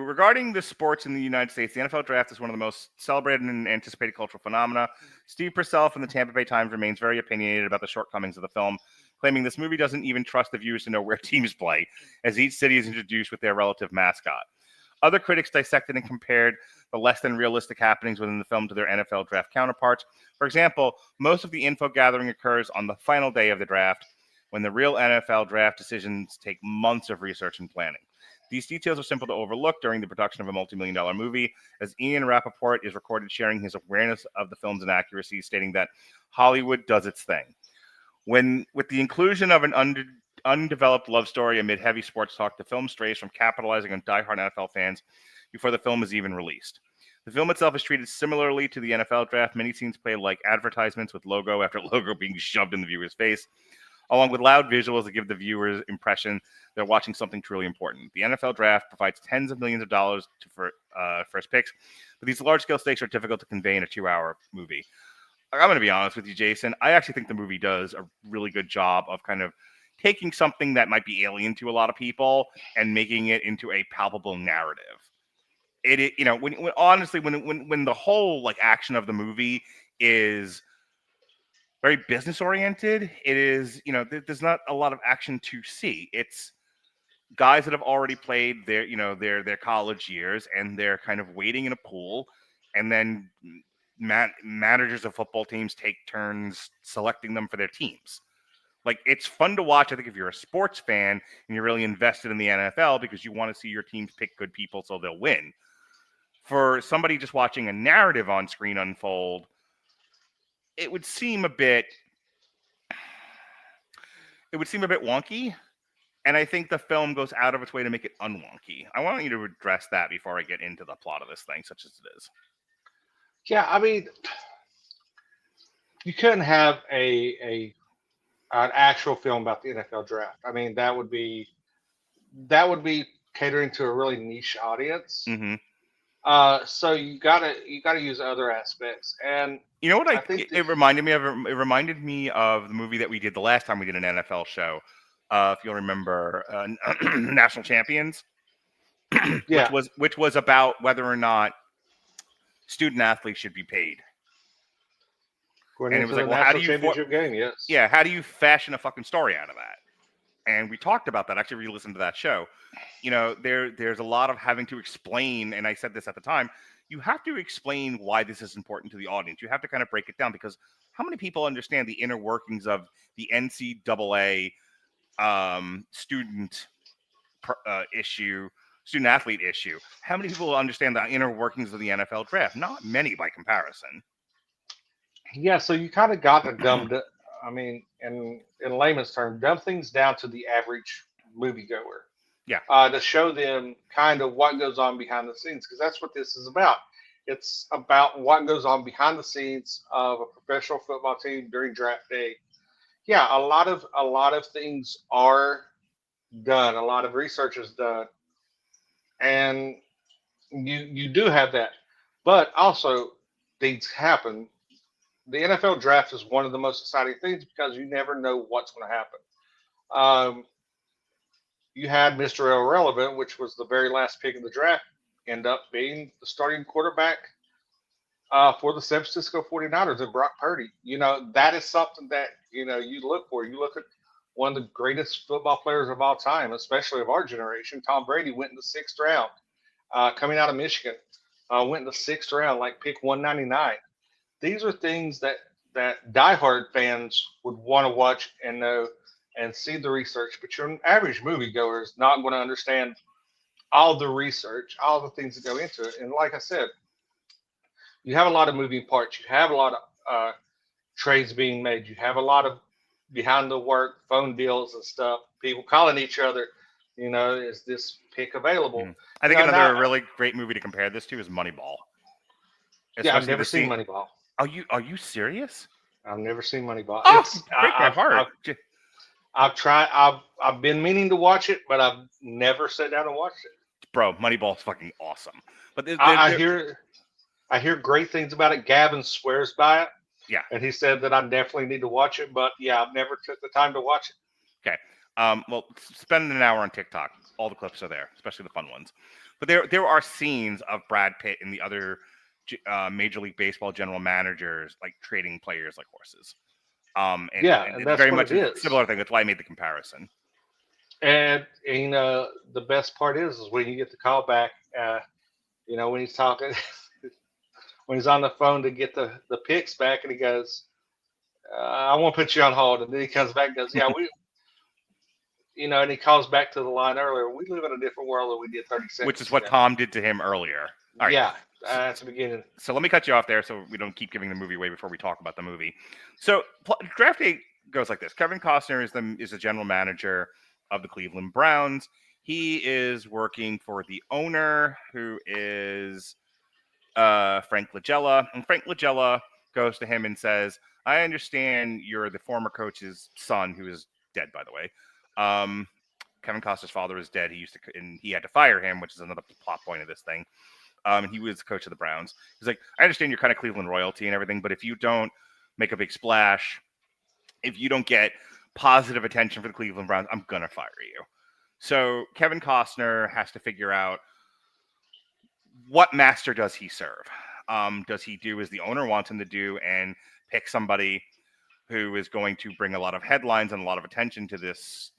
regarding the sports in the United States, the NFL draft is one of the most celebrated and anticipated cultural phenomena. Steve Purcell from the Tampa Bay Times remains very opinionated about the shortcomings of the film, claiming this movie doesn't even trust the viewers to know where teams play, as each city is introduced with their relative mascot. Other critics dissected and compared the less than realistic happenings within the film to their NFL draft counterparts. For example, most of the info gathering occurs on the final day of the draft, when the real NFL draft decisions take months of research and planning. These details are simple to overlook during the production of a multi-million-dollar movie, as Ian Rappaport is recorded sharing his awareness of the film's inaccuracies, stating that Hollywood does its thing. With the inclusion of an undeveloped love story amid heavy sports talk, the film strays from capitalizing on diehard NFL fans before the film is even released. The film itself is treated similarly to the NFL draft. Many scenes play like advertisements, with logo after logo being shoved in the viewer's face, along with loud visuals that give the viewer's impression they're watching something truly important. The NFL draft provides tens of millions of dollars for first picks, but these large-scale stakes are difficult to convey in a 2-hour movie. I'm going to be honest with you, Jason. I actually think the movie does a really good job of kind of taking something that might be alien to a lot of people and making it into a palpable narrative. When the whole like action of the movie is very business oriented, it is, there's not a lot of action to see. It's guys that have already played their college years, and they're kind of waiting in a pool, and then managers of football teams take turns selecting them for their teams. Like, it's fun to watch, I think, if you're a sports fan and you're really invested in the NFL, because you want to see your teams pick good people so they'll win. For somebody just watching a narrative on screen unfold, it would seem a bit wonky. And I think the film goes out of its way to make it unwonky. I want you to address that before I get into the plot of this thing, such as it is. Yeah, I mean, you couldn't have an actual film about the NFL draft. I mean, that would be catering to a really niche audience. Mm-hmm. So you gotta use other aspects. And you know what I think it reminded me of? It reminded me of the movie that we did the last time we did an NFL show. If you'll remember, National Champions, yeah, which was about whether or not student athletes should be paid. For And it was like, well, how do you championship game? Yes. Yeah, how do you fashion a fucking story out of that? And we talked about that. Actually, re-listened to that show. You know, there's a lot of having to explain, and I said this at the time. You have to explain why this is important to the audience. You have to kind of break it down, because how many people understand the inner workings of the NCAA student athlete issue? How many people understand the inner workings of the NFL draft? Not many by comparison. Yeah, so you kind of got to in layman's terms, dumb things down to the average moviegoer. Yeah. To show them kind of what goes on behind the scenes, because that's what this is about. It's about what goes on behind the scenes of a professional football team during draft day. Yeah, a lot of things are done. A lot of research is done, and you do have that, but also things happen. The NFL draft is one of the most exciting things because you never know what's going to happen. You had Mr. Irrelevant, which was the very last pick of the draft, end up being the starting quarterback for the San Francisco 49ers and Brock Purdy. You know, that is something that, you look for. You look at one of the greatest football players of all time, especially of our generation. Tom Brady went in the 6th round, coming out of Michigan, went in the 6th round, like pick 199. These are things that diehard fans would want to watch and know and see the research, but your average moviegoer is not going to understand all the research, all the things that go into it. And like I said, you have a lot of moving parts. You have a lot of trades being made. You have a lot of behind the work phone deals and stuff. People calling each other, is this pick available? I think another really great movie to compare this to is Moneyball. Yeah, I've never seen Moneyball. Are you serious? I've never seen Moneyball. Oh, break my heart. I've tried. I've been meaning to watch it, but I've never sat down and watched it. Bro, Moneyball's fucking awesome. But I hear great things about it. Gavin swears by it. Yeah, and he said that I definitely need to watch it. But yeah, I've never took the time to watch it. Okay. Well, spend an hour on TikTok. All the clips are there, especially the fun ones. But there are scenes of Brad Pitt and the other Major League Baseball general managers like trading players like horses. And that's very much a similar thing. That's why I made the comparison. And the best part is when you get the call back, when he's talking, when he's on the phone to get the picks back, and he goes, I won't put you on hold. And then he comes back and goes, yeah, and he calls back to the line earlier. We live in a different world than we did 30 seconds Which is what Tom did to him earlier. All right. Yeah, that's the beginning. So let me cut you off there so we don't keep giving the movie away before we talk about the movie. So draft day goes like this. Kevin Costner is the general manager of the Cleveland Browns. He is working for the owner, who is Frank Langella. And Frank Langella goes to him and says, I understand you're the former coach's son, who is dead, by the way. Kevin Costner's father is dead. He had to fire him, which is another plot point of this thing. He was the coach of the Browns. He's like, I understand you're kind of Cleveland royalty and everything, but if you don't make a big splash, if you don't get positive attention for the Cleveland Browns, I'm going to fire you. So Kevin Costner has to figure out, what master does he serve? Does he do as the owner wants him to do and pick somebody who is going to bring a lot of headlines and a lot of attention to this,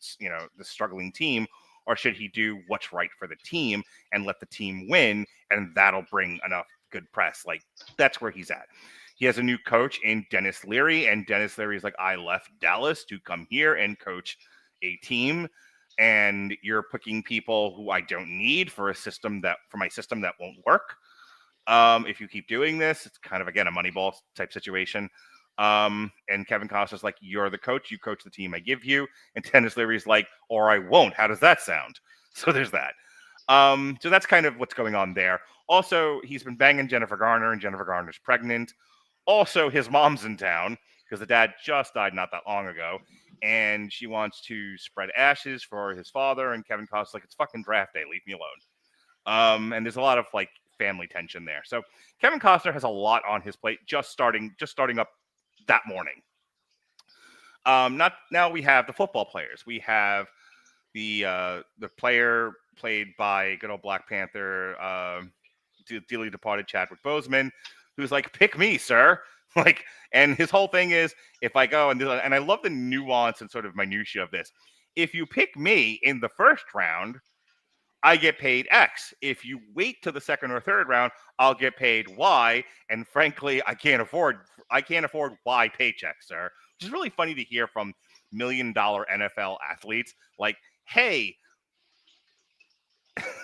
this struggling team? Or should he do what's right for the team and let the team win, and that'll bring enough good press? Like, that's where he's at. He has a new coach in Dennis Leary, and Dennis Leary is like, I left Dallas to come here and coach a team, and you're picking people who I don't need for my system that won't work. If you keep doing this, it's kind of, again, a Moneyball type situation. And Kevin Costner's like, you're the coach, you coach the team I give you. And Dennis Leary's like, or I won't. How does that sound? So there's that. So that's kind of what's going on there. Also, he's been banging Jennifer Garner, and Jennifer Garner's pregnant. Also, his mom's in town because the dad just died not that long ago. And she wants to spread ashes for his father. And Kevin Costner's like, it's fucking draft day. Leave me alone. And there's a lot of like family tension there. So Kevin Costner has a lot on his plate just starting up that morning. Now we have the football players. We have the player played by good old Black Panther, dearly departed Chadwick Boseman, who's like, pick me, sir. Like, and his whole thing is, if I go and I love the nuance and sort of minutia of this. If you pick me in the first round, I get paid X. If you wait to the second or third round, I'll get paid Y. And frankly, I can't afford Y paychecks, sir. Which is really funny to hear from $1 million NFL athletes. Like, hey,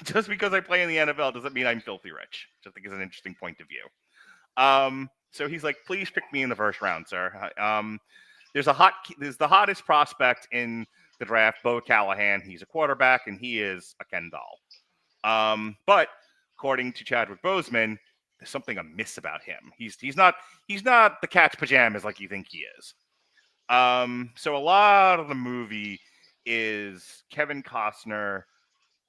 just because I play in the NFL doesn't mean I'm filthy rich. Which I think is an interesting point of view. So he's like, please pick me in the first round, sir. There's the hottest prospect in the draft, Bo Callahan. He's a quarterback, and he is a Ken doll. But according to Chadwick Boseman, there's something amiss about him. He's not the cat's pajamas like you think he is. So a lot of the movie is Kevin Costner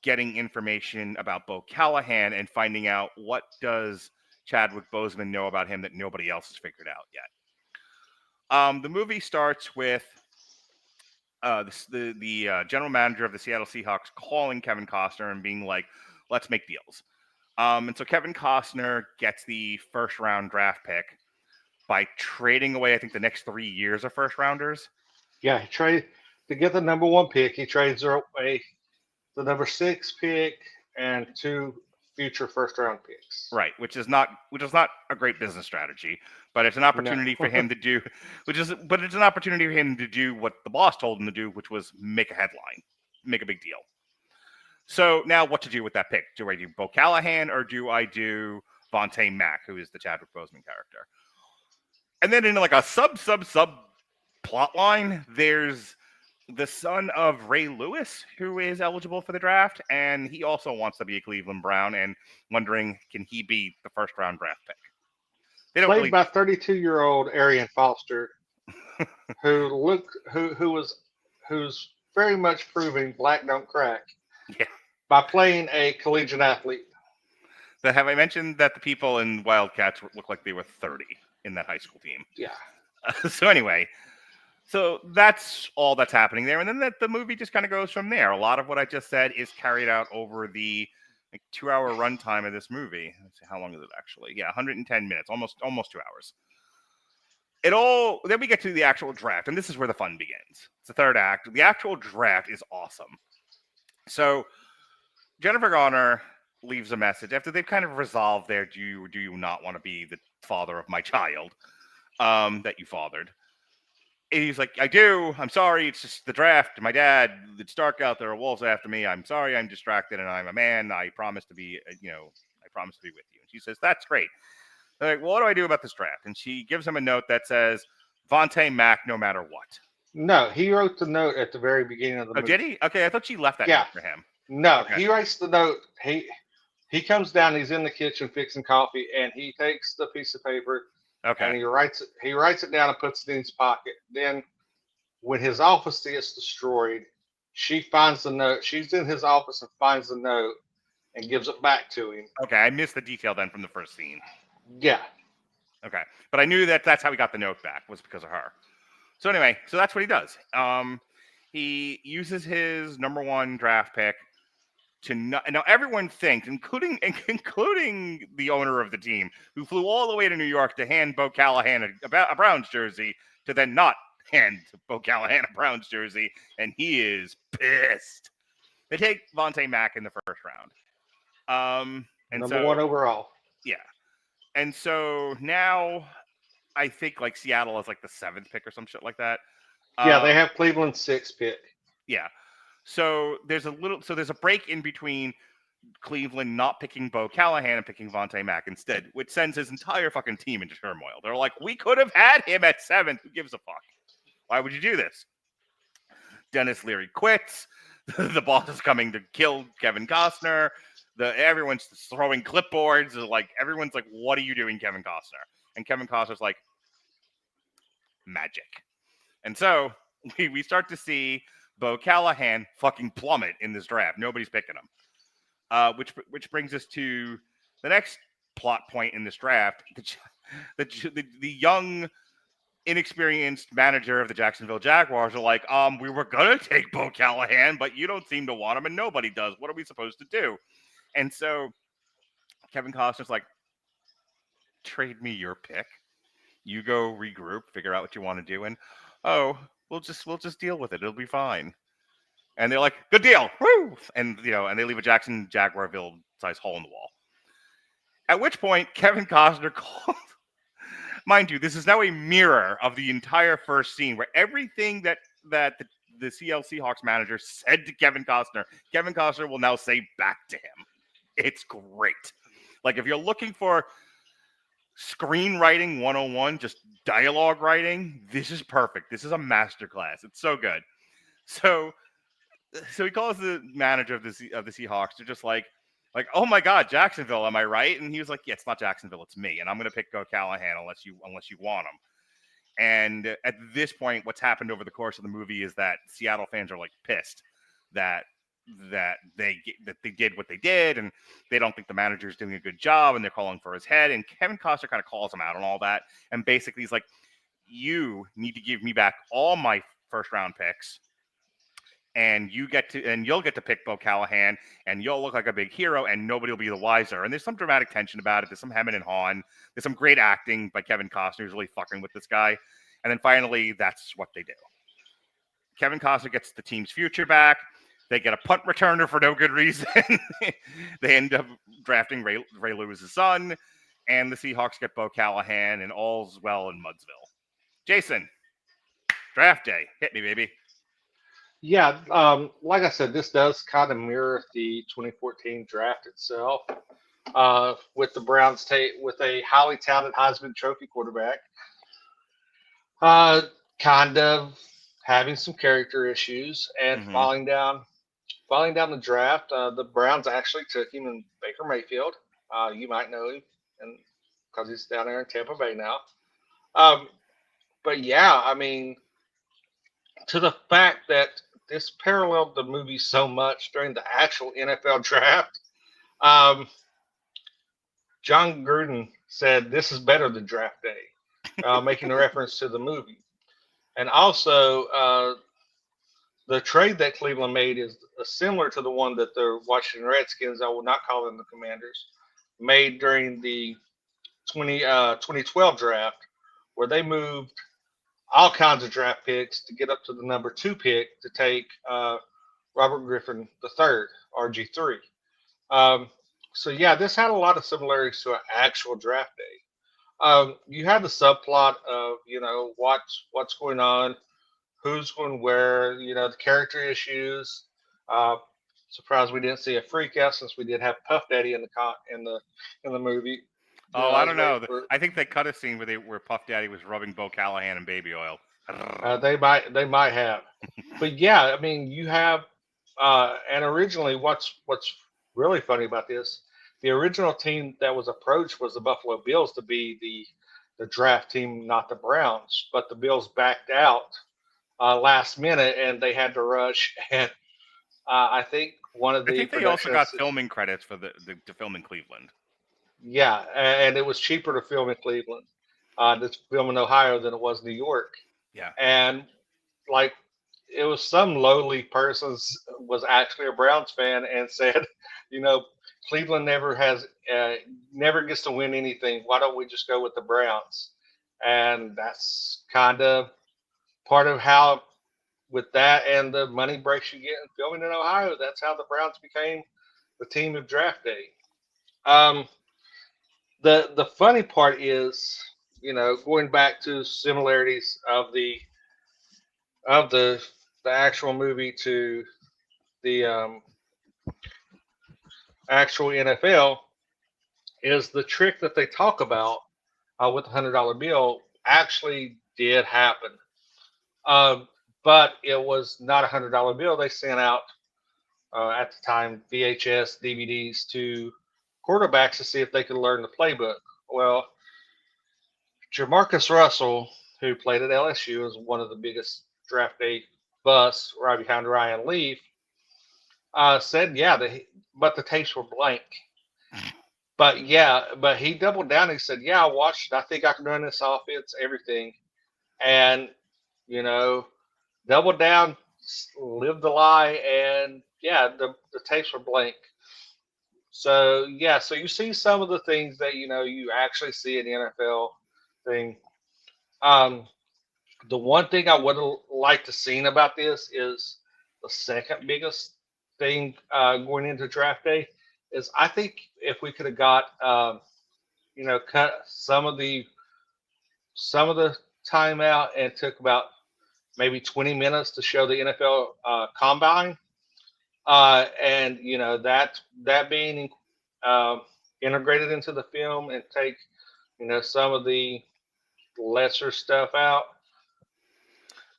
getting information about Bo Callahan and finding out what does Chadwick Boseman know about him that nobody else has figured out yet. The movie starts with the general manager of the Seattle Seahawks calling Kevin Costner and being like, let's make deals. And so Kevin Costner gets the first round draft pick by trading away, I think, the next 3 years of first rounders. Yeah, he traded to get the number 1 pick. He trades away the number 6 pick and 2 future first round picks. Right, which is not a great business strategy, but it's an opportunity for him to do, it's an opportunity for him to do what the boss told him to do, which was make a headline, make a big deal. So now what to do with that pick? Do I do Bo Callahan or do I do Vontae Mack, who is the Chadwick Boseman character? And then in like a sub plot line, there's the son of Ray Lewis, who is eligible for the draft, and he also wants to be a Cleveland Brown and wondering, can he be the first round draft pick? They don't Played by 32-year-old Arian Foster, who's very much proving black don't crack. Yeah. By playing a collegiate athlete. But have I mentioned that the people in Wildcats look like they were 30 in that high school team? Yeah. So anyway, so that's all that's happening there. And then the movie just kind of goes from there. A lot of what I just said is carried out over the 2-hour runtime of this movie. Let's see, how long is it actually? Yeah, 110 minutes, almost 2 hours. Then we get to the actual draft, and this is where the fun begins. It's the third act. The actual draft is awesome. So Jennifer Garner leaves a message after they've kind of resolved their do you not want to be the father of my child that you fathered. And he's like, I do. I'm sorry. It's just the draft. My dad, it's dark out there. Wolves after me. I'm sorry. I'm distracted and I'm a man. I promise to be, I promise to be with you. And she says, that's great. They're like, well, what do I do about this draft? And she gives him a note that says, Vontae Mack, no matter what. No, he wrote the note at the very beginning of the movie. Did he? Okay, I thought she left that note for him. No, okay. He writes the note. He comes down, he's in the kitchen fixing coffee, and he takes the piece of paper and he writes it down and puts it in his pocket. Then when his office gets destroyed, she finds the note. She's in his office and finds the note and gives it back to him. Okay, I missed the detail then from the first scene. Yeah. Okay, but I knew that's how he got the note back, was because of her. So anyway, so that's what he does. He uses his number 1 draft pick to now everyone thinks, including the owner of the team, who flew all the way to New York to hand Bo Callahan a Browns jersey, to then not hand Bo Callahan a Browns jersey, and he is pissed. They take Vontae Mack in the first round. And number 1 overall. Yeah. And so now I think like Seattle is like the 7th pick or some shit like that. Yeah, they have Cleveland's 6th pick. Yeah. So there's a break in between Cleveland not picking Bo Callahan and picking Vontae Mack instead, which sends his entire fucking team into turmoil. They're like, we could have had him at 7th. Who gives a fuck? Why would you do this? Dennis Leary quits. The boss is coming to kill Kevin Costner. Everyone's throwing clipboards. Everyone's like, what are you doing, Kevin Costner? And Kevin Costner's like, magic. And so we start to see Bo Callahan fucking plummet in this draft. Nobody's picking him. Which brings us to the next plot point in this draft. The young, inexperienced manager of the Jacksonville Jaguars are like, we were going to take Bo Callahan, but you don't seem to want him and nobody does. What are we supposed to do? And so Kevin Costner's like, trade me your pick. You go regroup, figure out what you want to do, and we'll just deal with it. It'll be fine. And they're like, good deal, woo! And and they leave a Jackson Jaguarville size hole in the wall. At which point, Kevin Costner called. Mind you, this is now a mirror of the entire first scene, where everything that the Seattle Seahawks manager said to Kevin Costner will now say back to him. It's great. Like, if you're looking for screenwriting 101, just dialogue writing, this is perfect. This is a masterclass. It's so good. So he calls the manager of the Seahawks. They're just like, oh my God, Jacksonville, am I right? And he was like, yeah, it's not Jacksonville, it's me, and I'm going to pick Callahan unless you want him. And at this point, what's happened over the course of the movie is that Seattle fans are like pissed that they did what they did, and they don't think the manager's doing a good job, and they're calling for his head. And Kevin Costner kind of calls him out on all that, and basically he's like, you need to give me back all my first round picks, and you'll get to pick Bo Callahan, and you'll look like a big hero, and nobody will be the wiser. And there's some dramatic tension about it. There's some hemming and hawing. There's some great acting by Kevin Costner, who's really fucking with this guy. And then finally, that's what they do. Kevin Costner gets the team's future back. They get a punt returner for no good reason. They end up drafting Ray Lewis's son, and the Seahawks get Bo Callahan, and all's well in Mudsville. Jason, draft day. Hit me, baby. Yeah, like I said, this does kind of mirror the 2014 draft itself, with the Browns with a highly talented Heisman Trophy quarterback, kind of having some character issues and falling down the draft. The Browns actually took him in Baker Mayfield. You might know him, and because he's down there in Tampa Bay now. But yeah, I mean, to the fact that this paralleled the movie so much during the actual NFL draft. John Gruden said this is better than draft day, making a reference to the movie. And also, the trade that Cleveland made is similar to the one that the Washington Redskins, I will not call them the Commanders, made during the 2012 draft, where they moved all kinds of draft picks to get up to the number 2 pick to take Robert Griffin III, RG3. So yeah, this had a lot of similarities to an actual draft day. You had the subplot of, what's going on, who's going where, the character issues. Surprised we didn't see a freak out, since we did have Puff Daddy in the movie. Oh, I don't know. I think they cut a scene where Puff Daddy was rubbing Bo Callahan in baby oil. They might have, but yeah, I mean, you have, and originally, what's really funny about this, the original team that was approached was the Buffalo Bills to be the draft team, not the Browns, but the Bills backed out last minute, and they had to rush. And I think they also got filming credits for the film in Cleveland. Yeah, and it was cheaper to film in Cleveland, to film in Ohio than it was New York. Yeah. And like, it was some lowly person was actually a Browns fan and said, Cleveland never gets to win anything. Why don't we just go with the Browns? And that's kind of part of how, with that and the money breaks you get in filming in Ohio, that's how the Browns became the team of draft day. The funny part is, going back to similarities of the actual movie to the actual NFL, is the trick that they talk about with the $100 bill actually did happen. But it was not a $100 bill. They sent out, at the time, VHS DVDs to quarterbacks to see if they could learn the playbook. Well, Jamarcus Russell, who played at LSU, is one of the biggest draft day busts right behind Ryan Leaf, said, but the tapes were blank. But he doubled down. He said, I watched it. I think I can run this offense, everything. And, doubled down, lived the lie, and, the tapes were blank. So you see some of the things that you actually see in the NFL thing. The one thing I would have liked to seen about this is the second biggest thing going into draft day is I think if we could have got cut some of the time out and took about maybe 20 minutes to show the NFL combine, and that being integrated into the film and take some of the lesser stuff out.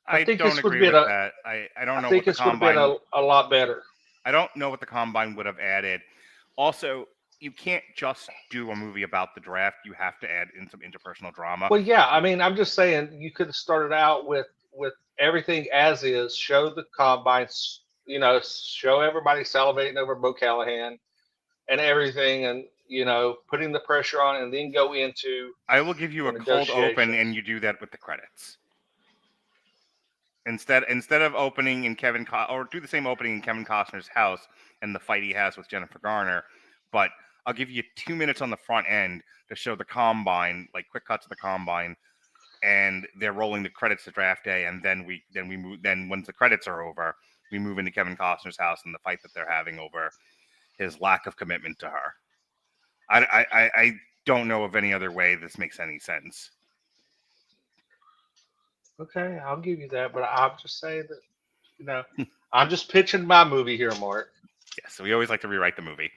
I think don't this would agree be with that. I don't know think what the this would have been combine. a lot better. I don't know what the combine would have added. Also, you can't just do a movie about the draft. You have to add in some interpersonal drama. Well, yeah, I mean, I'm just saying you could have started out with everything as is, show the combines, show everybody salivating over Bo Callahan and everything, and putting the pressure on, and then go into. I will give you a cold open, and you do that with the credits. Instead of opening in or do the same opening in Kevin Costner's house and the fight he has with Jennifer Garner, but I'll give you 2 minutes on the front end to show the combine, like quick cuts of the combine, and they're rolling the credits to draft day, and then we move. Then once the credits are over, we move into Kevin Costner's house and the fight that they're having over his lack of commitment to her. I don't know of any other way this makes any sense. Okay, I'll give you that, but I'll just say that, I'm just pitching my movie here, Mark. Yeah, so we always like to rewrite the movie.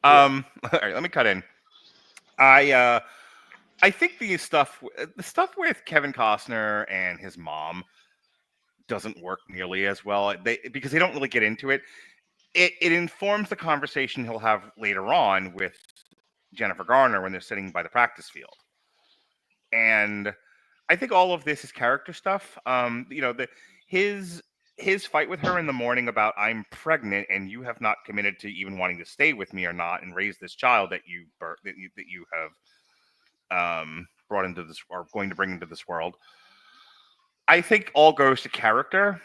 All right, let me cut in. I think the stuff with Kevin Costner and his mom doesn't work nearly as well. Because they don't really get into it. It informs the conversation he'll have later on with Jennifer Garner when they're sitting by the practice field. And I think all of this is character stuff. His fight with her in the morning about I'm pregnant and you have not committed to even wanting to stay with me or not and raise this child that you have brought into this or going to bring into this world. I think all goes to character.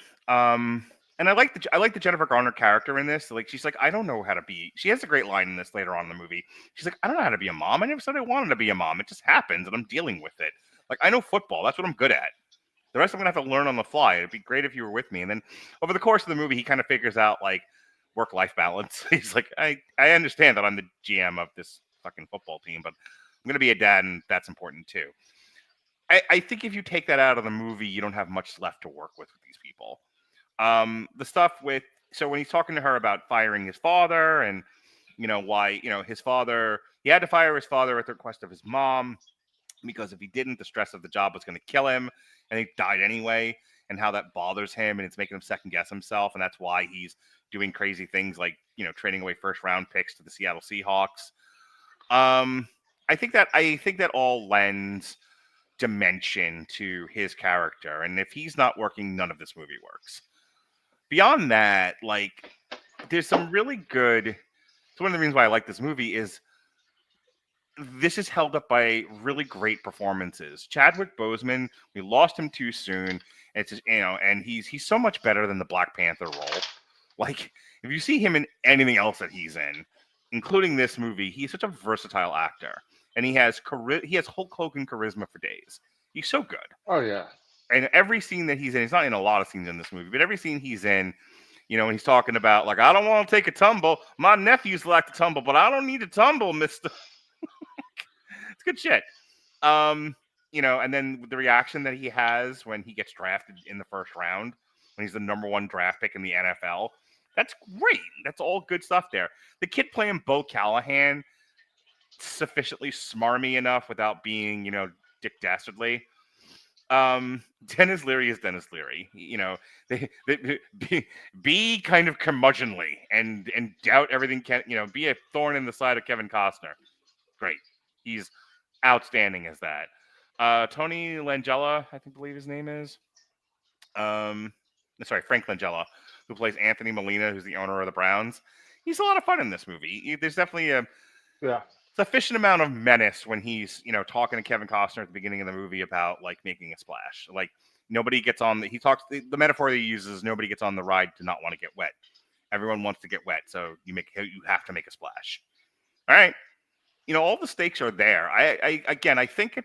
And I like the Jennifer Garner character in this. Like she's like, I don't know how to be. She has a great line in this later on in the movie. She's like, I don't know how to be a mom. I never said I wanted to be a mom. It just happens, and I'm dealing with it. Like I know football. That's what I'm good at. The rest I'm gonna have to learn on the fly. It'd be great if you were with me. And then over the course of the movie, he kind of figures out like work-life balance. He's like, I understand that I'm the GM of this fucking football team, but I'm gonna be a dad, and that's important too. I think if you take that out of the movie, you don't have much left to work with these people. The stuff so when he's talking to her about firing his father and, why, his father, he had to fire his father at the request of his mom because if he didn't, the stress of the job was going to kill him and he died anyway, and how that bothers him and it's making him second guess himself. And that's why he's doing crazy things like, trading away first round picks to the Seattle Seahawks. I think that all lends dimension to his character. And if he's not working, none of this movie works. Beyond that, like, there's some really good. So one of the reasons why I like this movie is this is held up by really great performances. Chadwick Boseman, we lost him too soon. It's just, and he's so much better than the Black Panther role. Like, if you see him in anything else that he's in, including this movie, he's such a versatile actor, and he has Hulk Hogan charisma for days. He's so good. Oh yeah. And every scene that he's in, he's not in a lot of scenes in this movie, but every scene he's in, when he's talking about, like, I don't want to take a tumble. My nephews like to tumble, but I don't need to tumble, mister. It's good shit. And then the reaction that he has when he gets drafted in the first round, when he's the number 1 draft pick in the NFL, that's great. That's all good stuff there. The kid playing Bo Callahan, sufficiently smarmy enough without being, Dick Dastardly. Dennis Leary is Dennis Leary. Be kind of curmudgeonly and doubt everything. Be a thorn in the side of Kevin Costner. Great, he's outstanding as that. Tony Langella, I believe his name is. Frank Langella, who plays Anthony Molina, who's the owner of the Browns. He's a lot of fun in this movie. There's definitely a sufficient amount of menace when he's, talking to Kevin Costner at the beginning of the movie about like making a splash. Like nobody gets on the metaphor that he uses, nobody gets on the ride to not want to get wet. Everyone wants to get wet. So you have to make a splash. All right. All the stakes are there. I think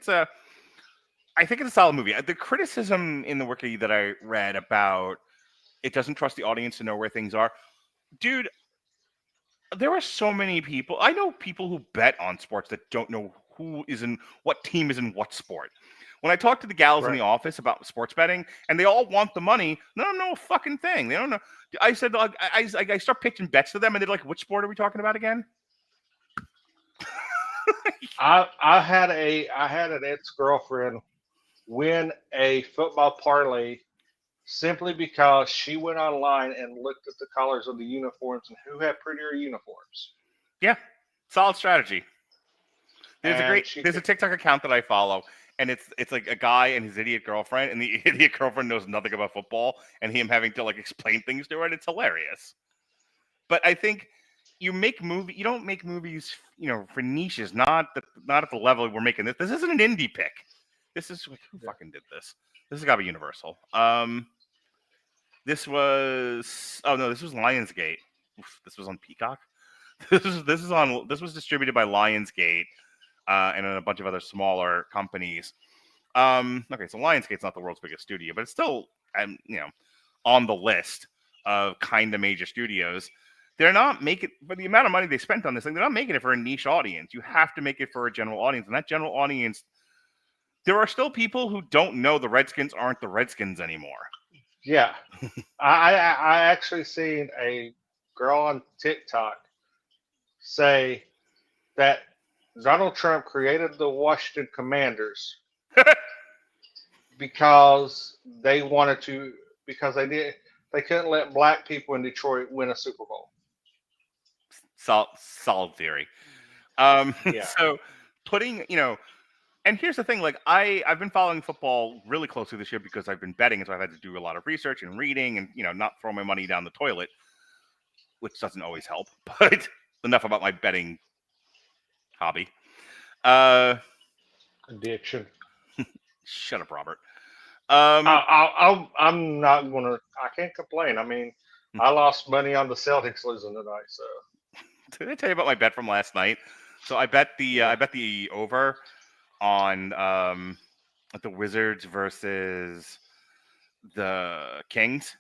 I think it's a solid movie. The criticism in the wiki that I read about it doesn't trust the audience to know where things are. Dude, there are so many people. I know people who bet on sports that don't know who is in what team is in what sport. When I talk to the gals in the office about sports betting, and they all want the money, they don't know a fucking thing. They don't know. I said, I start pitching bets to them, and they're like, "Which sport are we talking about again?" I had an ex-girlfriend win a football parlay simply because she went online and looked at the colors of the uniforms and who had prettier uniforms. Yeah, solid strategy. There's a TikTok account that I follow, and it's like a guy and his idiot girlfriend, and the idiot girlfriend knows nothing about football, and him having to like explain things to her, and it's hilarious. But I think you don't make movies, for niches, not at the level we're making this. This isn't an indie pick. This is like, who fucking did this? This has got to be Universal. This was Lionsgate. Oof, this was on Peacock. This was distributed by Lionsgate and a bunch of other smaller companies. Okay, so Lionsgate's not the world's biggest studio, but it's still on the list of kind of major studios. They're not making, for the amount of money they spent on this thing, they're not making it for a niche audience. You have to make it for a general audience, and that general audience, there are still people who don't know the Redskins aren't the Redskins anymore. Yeah. I actually seen a girl on TikTok say that Donald Trump created the Washington Commanders because they couldn't let black people in Detroit win a Super Bowl. Solid theory. So putting, and here's the thing, like I've been following football really closely this year because I've been betting, and so I've had to do a lot of research and reading and, not throw my money down the toilet, which doesn't always help, but enough about my betting hobby. Addiction. Shut up, Robert. I'm not gonna. I can't complain. I mean, I lost money on the Celtics losing tonight. So, did I tell you about my bet from last night? So I bet the over on the Wizards versus the Kings,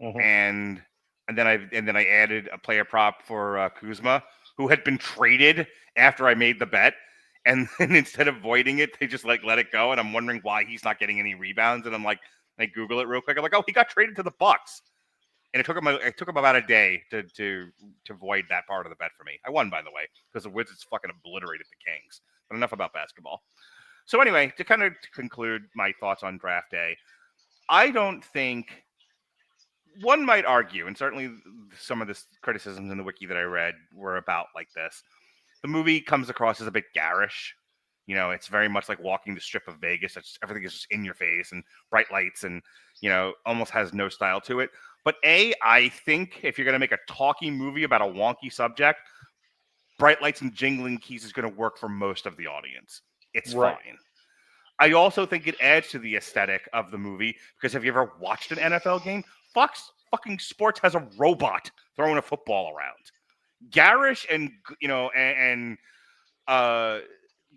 and then I added a player prop for Kuzma, who had been traded after I made the bet. And then instead of voiding it, they just let it go. And I'm wondering why he's not getting any rebounds. And I'm like, I Google it real quick. I'm like, oh, he got traded to the Bucks. And it took him about a day to void that part of the bet for me. I won, by the way, because the Wizards fucking obliterated the Kings. But enough about basketball. So anyway, to conclude my thoughts on draft day, I don't think, one might argue, and certainly some of the criticisms in the wiki that I read were about like this. The movie comes across as a bit garish. It's very much like walking the strip of Vegas. Everything is just in your face and bright lights and, almost has no style to it. But I think if you're going to make a talking movie about a wonky subject, bright lights and jingling keys is going to work for most of the audience. It's fine. I also think it adds to the aesthetic of the movie because have you ever watched an NFL game? Fucking sports has a robot throwing a football around. Garish and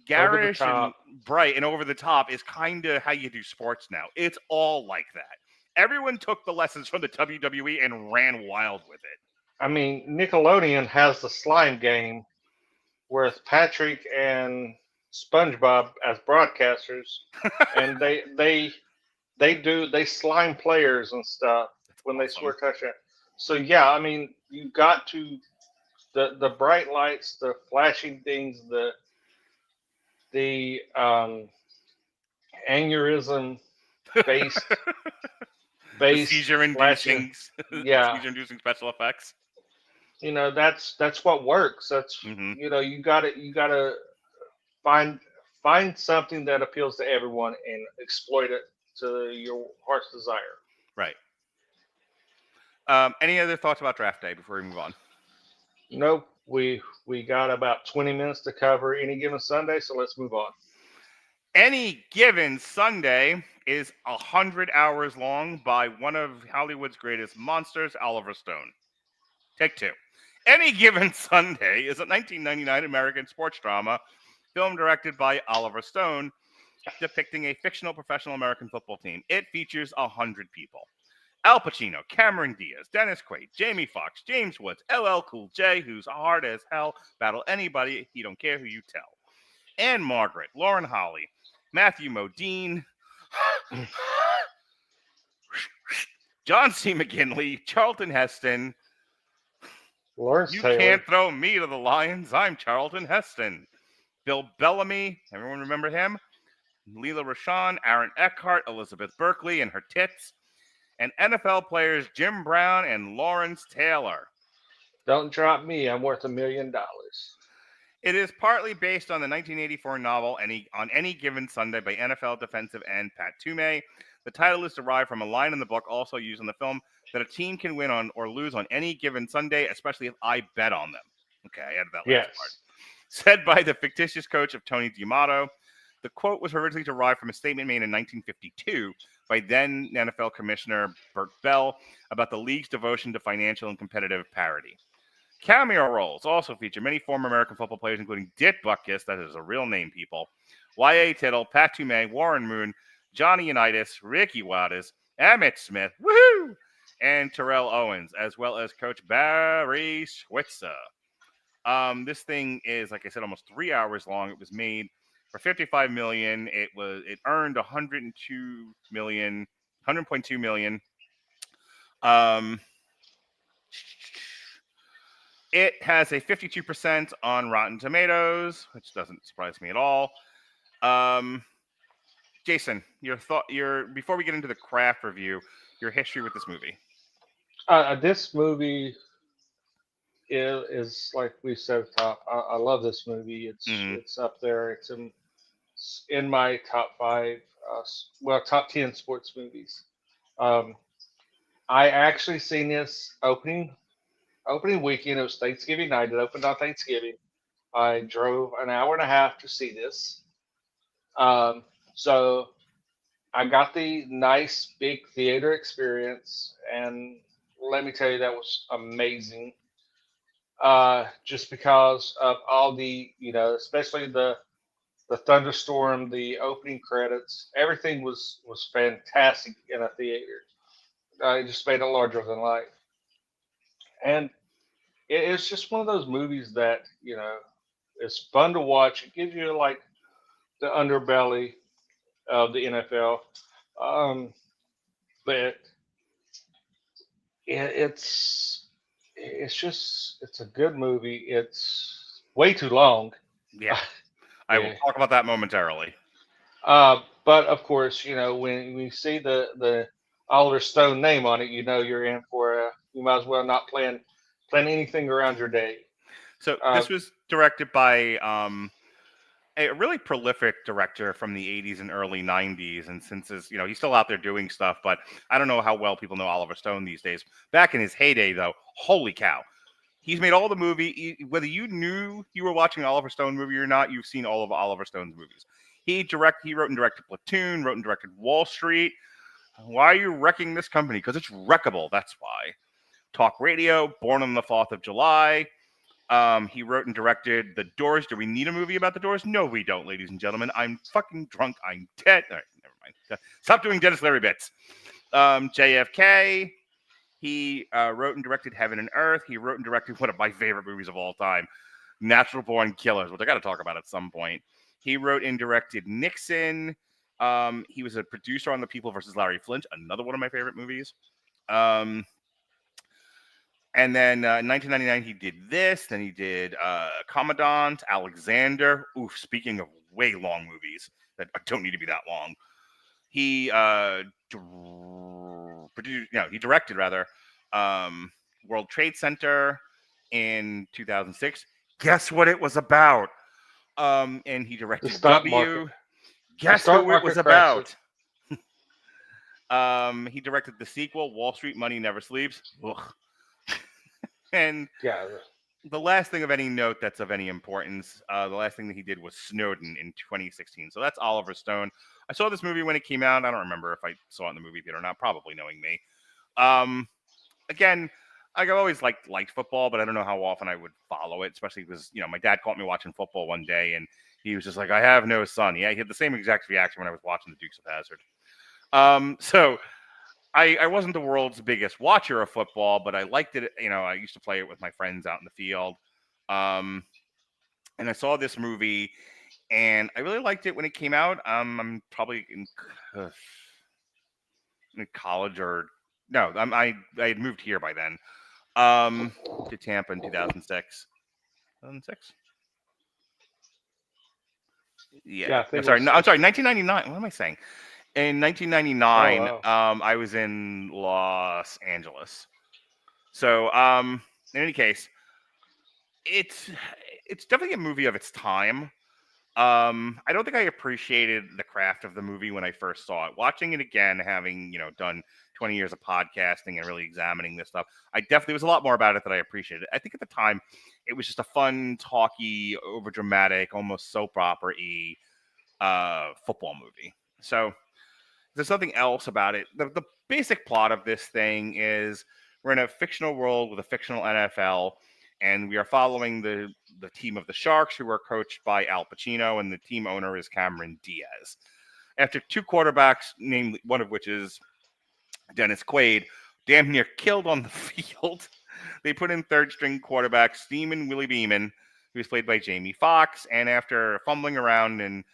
garish and bright and over the top is kind of how you do sports now. It's all like that. Everyone took the lessons from the WWE and ran wild with it. I mean, Nickelodeon has the slime game, whereas Patrick and SpongeBob as broadcasters, and they slime players and stuff when they score touchdown. So yeah, I mean, you got to. The bright lights, the flashing things, the aneurysm based seizure-inducing special effects. That's what works. That's you gotta find something that appeals to everyone and exploit it to your heart's desire. Right. Any other thoughts about draft day before we move on? Nope. We got about 20 minutes to cover Any Given Sunday, so let's move on. Any Given Sunday is 100 hours long by one of Hollywood's greatest monsters, Oliver Stone. Take two. Any Given Sunday is a 1999 American sports drama, film directed by Oliver Stone, depicting a fictional professional American football team. It features 100 people. Al Pacino, Cameron Diaz, Dennis Quaid, Jamie Foxx, James Woods, LL Cool J, who's hard as hell, battle anybody, he don't care who you tell. Anne Margaret, Lauren Holly, Matthew Modine, John C. McGinley, Charlton Heston. Lawrence You Taylor. can't throw me to the Lions. I'm Charlton Heston. Bill Bellamy, everyone remember him? Leela Rashawn, Aaron Eckhart, Elizabeth Berkley and her tits. And NFL players Jim Brown and Lawrence Taylor. Don't drop me. I'm worth $1 million. It is partly based on the 1984 novel On Any Given Sunday by NFL defensive end Pat Toomey. The title is derived from a line in the book also used in the film that a team can win on or lose on any given Sunday, especially if I bet on them. Okay, I added that last part. Said by the fictitious coach of Tony D'Amato. The quote was originally derived from a statement made in 1952 by then NFL Commissioner Bert Bell about the league's devotion to financial and competitive parity. Cameo roles also feature many former American football players, including Dick Butkus, that is a real name, people, Y.A. Tittle, Pat Toomey, Warren Moon, Johnny Unitas, Ricky Waters, Emmett Smith, woohoo, and Terrell Owens, as well as Coach Barry Switzer. This thing is, like I said, almost 3 hours long. It was made for $55 million. It earned $102 million, $100.2 million. It has a 52% on Rotten Tomatoes, which doesn't surprise me at all. Jason, before we get into the craft review, your history with this movie. This movie is like we said at the top. I love this movie. It's up there. It's in my top 5, top 10 sports movies. I actually seen this opening weekend. It was Thanksgiving night. It opened on Thanksgiving. I drove an hour and a half to see this. So I got the nice big theater experience, and let me tell you, that was amazing. Just because of all the, especially the thunderstorm, the opening credits, everything was fantastic in a theater. It just made it larger than life. And it's just one of those movies that, it's fun to watch. It gives you like the underbelly of the NFL. But it's a good movie. It's way too long. Yeah. I will talk about that momentarily. But of course, when you see the Oliver Stone name on it, you're in for you might as well not plan anything around your day. So this was directed by a really prolific director from the 80s and early 90s. And since he's still out there doing stuff, but I don't know how well people know Oliver Stone these days. Back in his heyday, though, holy cow. He's made all the movie, whether you knew you were watching an Oliver Stone movie or not, you've seen all of Oliver Stone's movies. He wrote and directed Platoon, wrote and directed Wall Street. Why are you wrecking this company? Because it's wreckable, that's why. Talk Radio, Born on the 4th of July. He wrote and directed The Doors. Do we need a movie about The Doors? No, we don't, ladies and gentlemen. I'm fucking drunk. I'm dead. All right, never mind. Stop doing Dennis Leary bits. JFK. He wrote and directed Heaven and Earth. He wrote and directed one of my favorite movies of all time, Natural Born Killers, which I got to talk about at some point. He wrote and directed Nixon. He was a producer on The People versus Larry Flint, another one of my favorite movies. And then in 1999, he did this. Then he did Commandant, Alexander. Oof, speaking of way long movies that don't need to be that long. He he directed World Trade Center in 2006. Guess what it was about? And he directed W. Guess who it was about? He directed the sequel, Wall Street Money Never Sleeps. Ugh. And the last thing of any note that's of any importance, the last thing that he did was Snowden in 2016. So that's Oliver Stone. I saw this movie when it came out. I don't remember if I saw it in the movie theater or not, probably knowing me. Again, I've always liked football, but I don't know how often I would follow it, especially because, my dad caught me watching football one day, and he was just like, I have no son. Yeah, he had the same exact reaction when I was watching the Dukes of Hazzard. So I wasn't the world's biggest watcher of football, but I liked it. I used to play it with my friends out in the field. And I saw this movie, and I really liked it when it came out. I'm probably in college or no, I had moved here by then. To Tampa in 2006. 2006? Yeah. I'm sorry. No, I'm sorry. 1999. What am I saying? In 1999, Oh, wow. I was in Los Angeles. So, in any case, it's definitely a movie of its time. I don't think I appreciated the craft of the movie when I first saw it. Watching it again, having done 20 years of podcasting and really examining this stuff, there was a lot more about it that I appreciated. I think at the time, it was just a fun, talky, overdramatic, almost soap opera-y football movie. So there's something else about it. The basic plot of this thing is we're in a fictional world with a fictional NFL, and we are following the team of the Sharks, who are coached by Al Pacino, and the team owner is Cameron Diaz. After two quarterbacks, namely one of which is Dennis Quaid, damn near killed on the field, they put in third-string quarterback Steeman Willie Beeman, who's played by Jamie Foxx, and after fumbling around and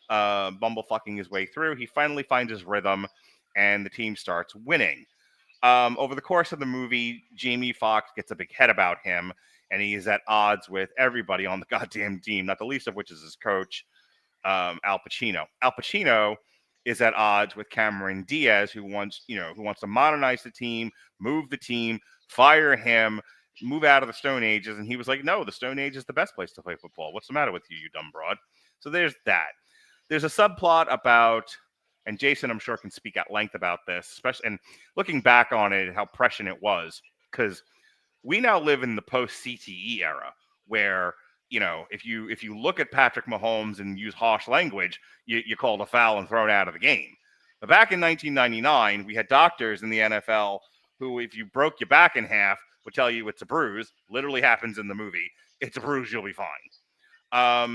bumblefucking his way through, he finally finds his rhythm, and the team starts winning. Over the course of the movie, Jamie Foxx gets a big head about him, and he is at odds with everybody on the goddamn team, not the least of which is his coach, Al Pacino. Al Pacino is at odds with Cameron Diaz, who wants to modernize the team, move the team, fire him, move out of the Stone Ages. And he was like, no, the Stone Age is the best place to play football. What's the matter with you, you dumb broad? So there's that. There's a subplot about, and Jason, I'm sure, can speak at length about this, especially, and looking back on it, how prescient it was, because we now live in the post-CTE era, where, if you look at Patrick Mahomes and use harsh language, you called a foul and thrown out of the game. But back in 1999, we had doctors in the NFL who, if you broke your back in half, would tell you it's a bruise. Literally happens in the movie. It's a bruise, you'll be fine. Are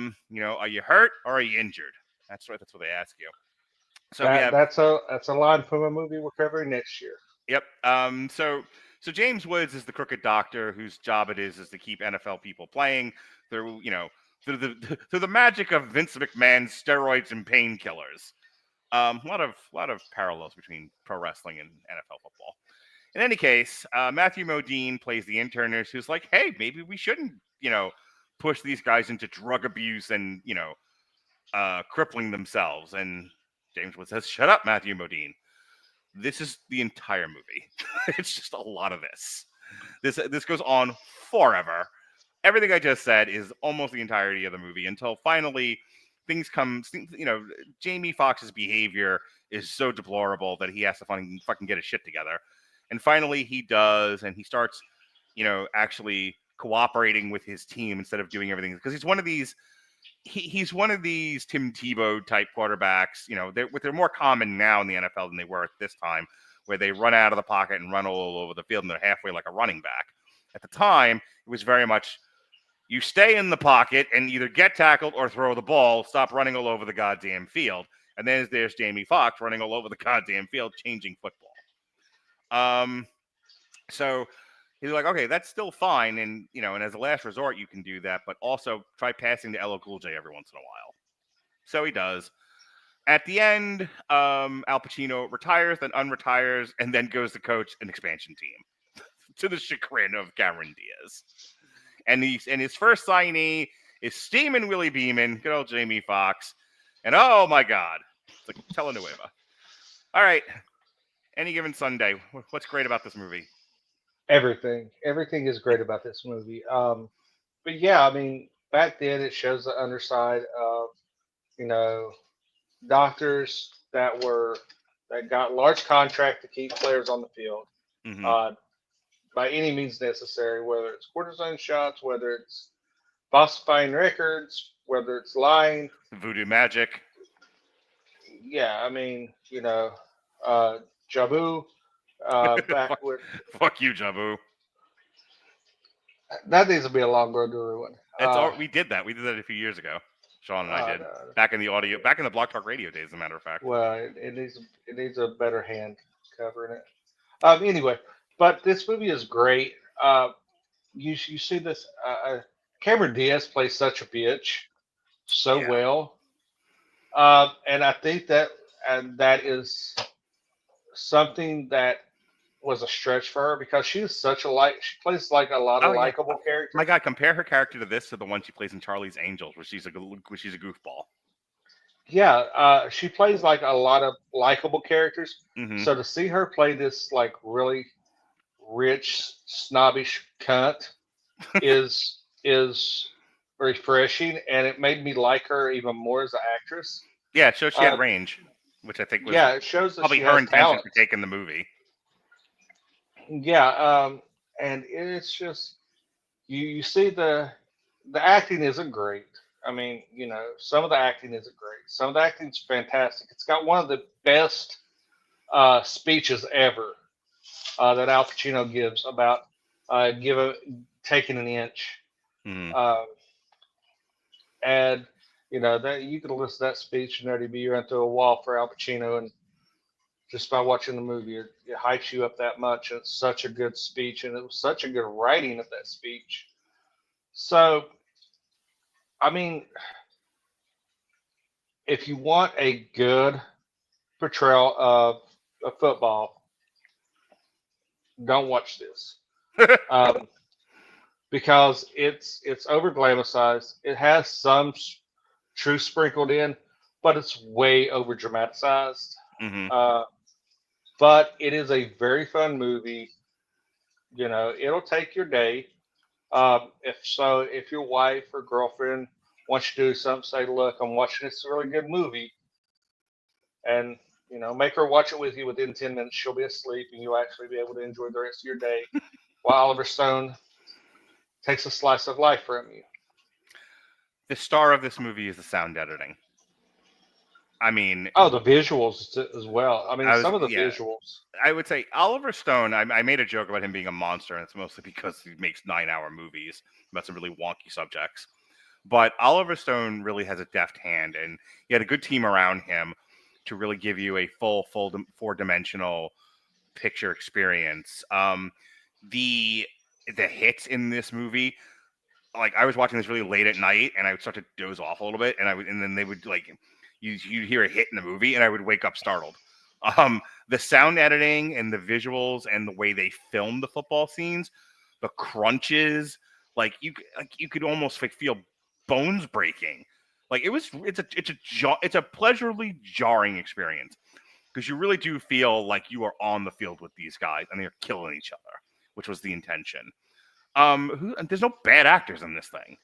you hurt or are you injured? That's what they ask you. So that's a line from a movie we're covering next year. Yep. So James Woods is the crooked doctor whose job it is to keep NFL people playing through the magic of Vince McMahon's steroids and painkillers. A lot of parallels between pro wrestling and NFL football. In any case, Matthew Modine plays the internist who's like, hey, maybe we shouldn't, push these guys into drug abuse and, crippling themselves. And James Woods says, shut up, Matthew Modine. This is the entire movie. It's just a lot of this. This goes on forever. Everything I just said is almost the entirety of the movie until finally things come. Jamie Foxx's behavior is so deplorable that he has to fucking get his shit together. And finally he does, and he starts, actually cooperating with his team instead of doing everything, because he's one of these. He's one of these Tim Tebow type quarterbacks. They're more common now in the NFL than they were at this time, where they run out of the pocket and run all over the field and they're halfway like a running back. At the time, it was very much you stay in the pocket and either get tackled or throw the ball, stop running all over the goddamn field. And then there's Jamie Foxx running all over the goddamn field, changing football. So he's like, okay, that's still fine. And, and as a last resort, you can do that, but also try passing to LL Cool J every once in a while. So he does. At the end, Al Pacino retires, then unretires, and then goes to coach an expansion team to the chagrin of Cameron Diaz. And his first signee is Steeman Willie Beeman, good old Jamie Foxx. And oh my God, it's like telenovela. All right. Any given Sunday, what's great about this movie? Everything is great about this movie. But yeah, I mean, back then it shows the underside of, doctors that got large contract to keep players on the field, by any means necessary, whether it's cortisone shots, whether it's falsifying records, whether it's lying, voodoo magic. Yeah, I mean, Jabu. Back with fuck you, Jabu. That needs to be a long road to ruin. We did that. We did that a few years ago. Sean and I did. No. Back in the Block Talk Radio days, as a matter of fact. Well, it needs a better hand covering it. Anyway, but this movie is great. You see this. Cameron Diaz plays such a bitch so well, and I think that is something that was a stretch for her because she plays like a lot of likable characters. My God, compare her character to this to the one she plays in Charlie's Angels, where she's a goofball. Yeah, she plays like a lot of likable characters. Mm-hmm. So to see her play this like really rich, snobbish cunt is refreshing, and it made me like her even more as an actress. Yeah, it shows she had range, which I think was it shows that probably she her has intention talent. for taking the movie. Yeah, and it's just you see the acting isn't great. I mean, some of the acting isn't great. Some of the acting's fantastic. It's got one of the best speeches ever that Al Pacino gives about taking an inch. Mm-hmm. And that you could listen to that speech and already be run through a wall for Al Pacino, and just by watching the movie, it hypes you up that much. And it's such a good speech, and it was such a good writing of that speech. So, I mean, if you want a good portrayal of football, don't watch this. Because it's over glamorized. It has some truth sprinkled in, but it's way over dramatized. Mm-hmm. But it is a very fun movie. It'll take your day. If your wife or girlfriend wants you to do something, say, "Look, I'm watching this really good movie," and make her watch it with you. Within 10 minutes, she'll be asleep, and you'll actually be able to enjoy the rest of your day, while Oliver Stone takes a slice of life from you. The star of this movie is the sound editing. I mean, the visuals as well. I mean, some of the visuals. I would say Oliver Stone. I made a joke about him being a monster, and it's mostly because he makes 9-hour movies about some really wonky subjects. But Oliver Stone really has a deft hand, and he had a good team around him to really give you a full 4-dimensional picture experience. The hits in this movie, like I was watching this really late at night, and I would start to doze off a little bit, and then they would like. You'd hear a hit in the movie, and I would wake up startled. The sound editing and the visuals and the way they filmed the football scenes, the crunches, you could almost feel bones breaking. It's a pleasurably jarring experience because you really do feel like you are on the field with these guys and they're killing each other, which was the intention. There's no bad actors in this thing.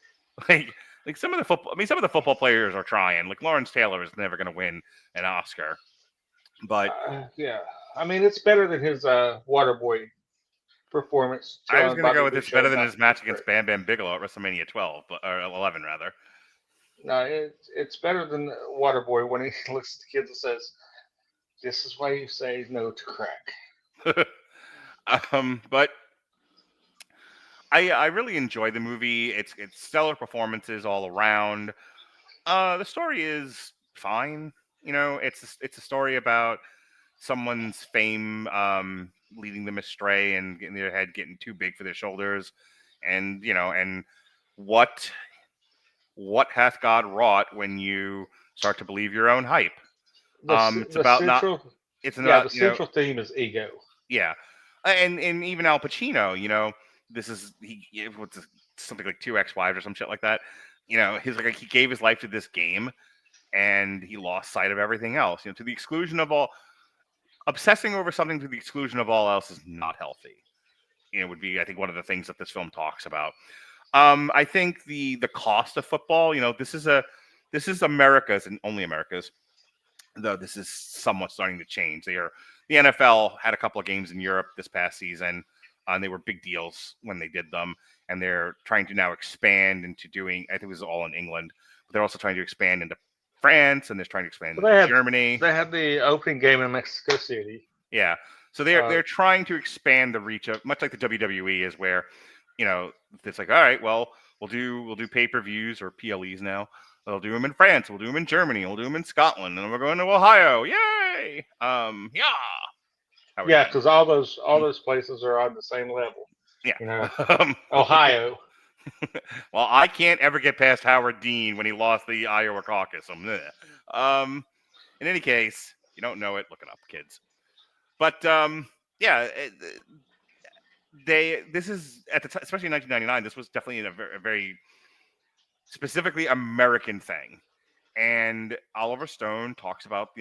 Some of the football players are trying. Like Lawrence Taylor is never going to win an Oscar, but yeah, I mean it's better than his Waterboy performance. I was going to go with it's better than his match against Bam Bam Bigelow at WrestleMania 12 or 11 rather. No, it's better than Waterboy when he looks at the kids and says, "This is why you say no to crack." But I really enjoy the movie. It's stellar performances all around. The story is fine. It's a story about someone's fame leading them astray and getting their head getting too big for their shoulders, and what hath God wrought when you start to believe your own hype. The central theme is ego. Yeah, and even Al Pacino, this is something like 2 ex-wives or some shit like that. He's like he gave his life to this game, and he lost sight of everything else. To the exclusion of all, obsessing over something to the exclusion of all else is not healthy. Would be I think one of the things that this film talks about. I think the cost of football. This is America's and only America's. Though this is somewhat starting to change. The NFL had a couple of games in Europe this past season. And they were big deals when they did them, and they're trying to now expand into doing. I think it was all in England, but they're also trying to expand into France, and they're trying to expand into Germany. They had the opening game in Mexico City. Yeah, so they're trying to expand the reach of, much like the WWE is, where it's like, all right, well, we'll do pay-per-views or PLEs now. We'll do them in France. We'll do them in Germany. We'll do them in Scotland, and we're going to Ohio. Yay! Yeah. Yeah, because all those places are on the same level. Yeah. Ohio. Well, I can't ever get past Howard Dean when he lost the Iowa caucus. In any case, you don't know it, look it up, kids. But this is at the time, especially in 1999. This was definitely a very specifically American thing. And Oliver Stone talks about,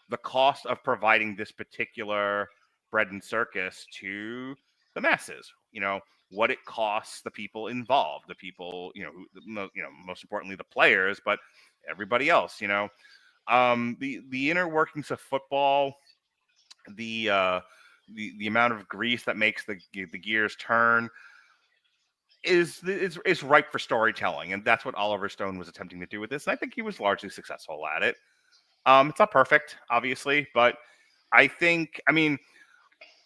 the cost of providing this particular bread and circus to the masses, what it costs the people involved, the people, most importantly, the players, but everybody else, the inner workings of football, the amount of grease that makes the gears turn, is ripe for storytelling, and that's what Oliver Stone was attempting to do with this. And I think he was largely successful at it. It's not perfect, obviously, but I think,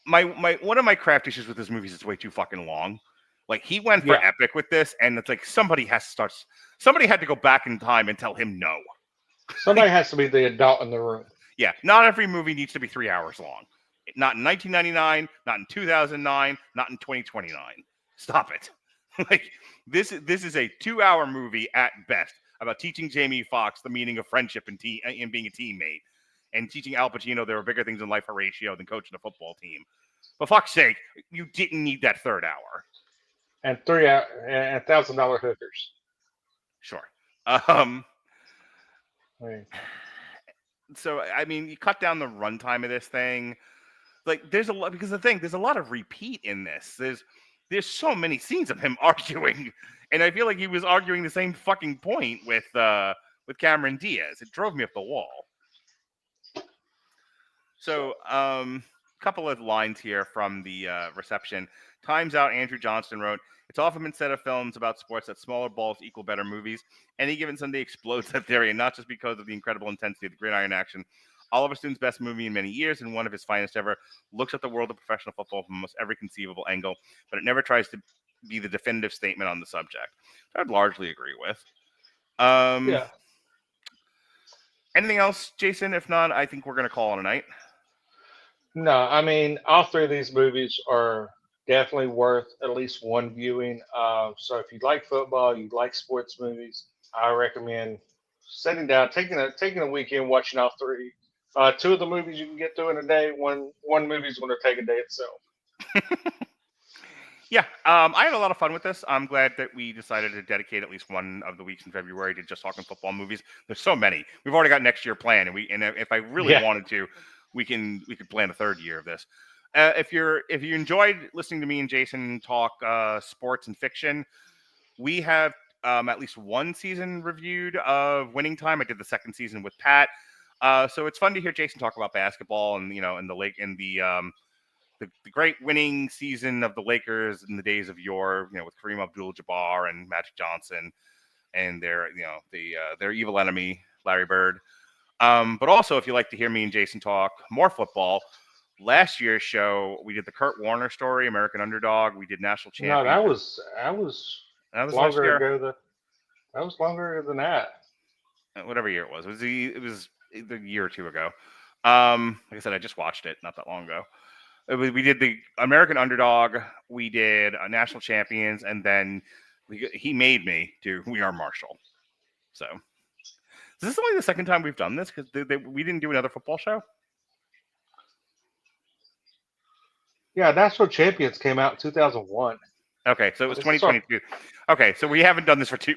my one of my craft issues with this movie is it's way too fucking long. Like, he went for epic with this, and it's like somebody had to go back in time and tell him no. Somebody has to be the adult in the room. Yeah, not every movie needs to be 3 hours long. Not in 1999, not in 2009, not in 2029. Stop it. Like, this is a 2-hour movie at best about teaching Jamie Foxx the meaning of friendship and being a teammate, and teaching Al Pacino there are bigger things in life, Horatio, than coaching a football team. For fuck's sake, you didn't need that third hour. And $1,000 hookers. Sure. Right. So, you cut down the runtime of this thing. Like, there's a lot, because there's a lot of repeat in this. There's so many scenes of him arguing, and I feel like he was arguing the same fucking point with Cameron Diaz. It drove me up the wall. So, couple of lines here from the reception. Times Out, Andrew Johnston wrote, "It's often been said of films about sports that smaller balls equal better movies. Any Given Sunday explodes that theory, and not just because of the incredible intensity of the gridiron action. Oliver Stone's best movie in many years and one of his finest ever, looks at the world of professional football from almost every conceivable angle, but it never tries to be the definitive statement on the subject." I'd largely agree with. Yeah. Anything else, Jason? If not, I think we're going to call it a night. No, all three of these movies are definitely worth at least one viewing. So if you like football, you like sports movies, I recommend sitting down, taking a weekend, watching all three. Two of the movies you can get through in a day. One movie is going to take a day itself. Yeah, I had a lot of fun with this. I'm glad that we decided to dedicate at least one of the weeks in February to just talking football movies. There's so many. We've already got next year planned, and if I really wanted to, we could plan a third year of this. If you enjoyed listening to me and Jason talk sports and fiction, we have at least one season reviewed of Winning Time. I did the second season with Pat. So it's fun to hear Jason talk about basketball and the great winning season of the Lakers in the days of yore, with Kareem Abdul-Jabbar and Magic Johnson and their evil enemy, Larry Bird. But also, if you like to hear me and Jason talk more football, last year's show, we did the Kurt Warner story, American Underdog. We did National Champion. No, that was longer ago. That was longer than that. Whatever year it was. It was the year or two ago. Like I said, I just watched it not that long ago. We did the American Underdog. We did National Champions, and then he made me do We Are Marshall. So, is this only the second time we've done this? Because we didn't do another football show. Yeah, National Champions came out in 2001. Okay, so it was 2022. Okay, so we haven't done this for 2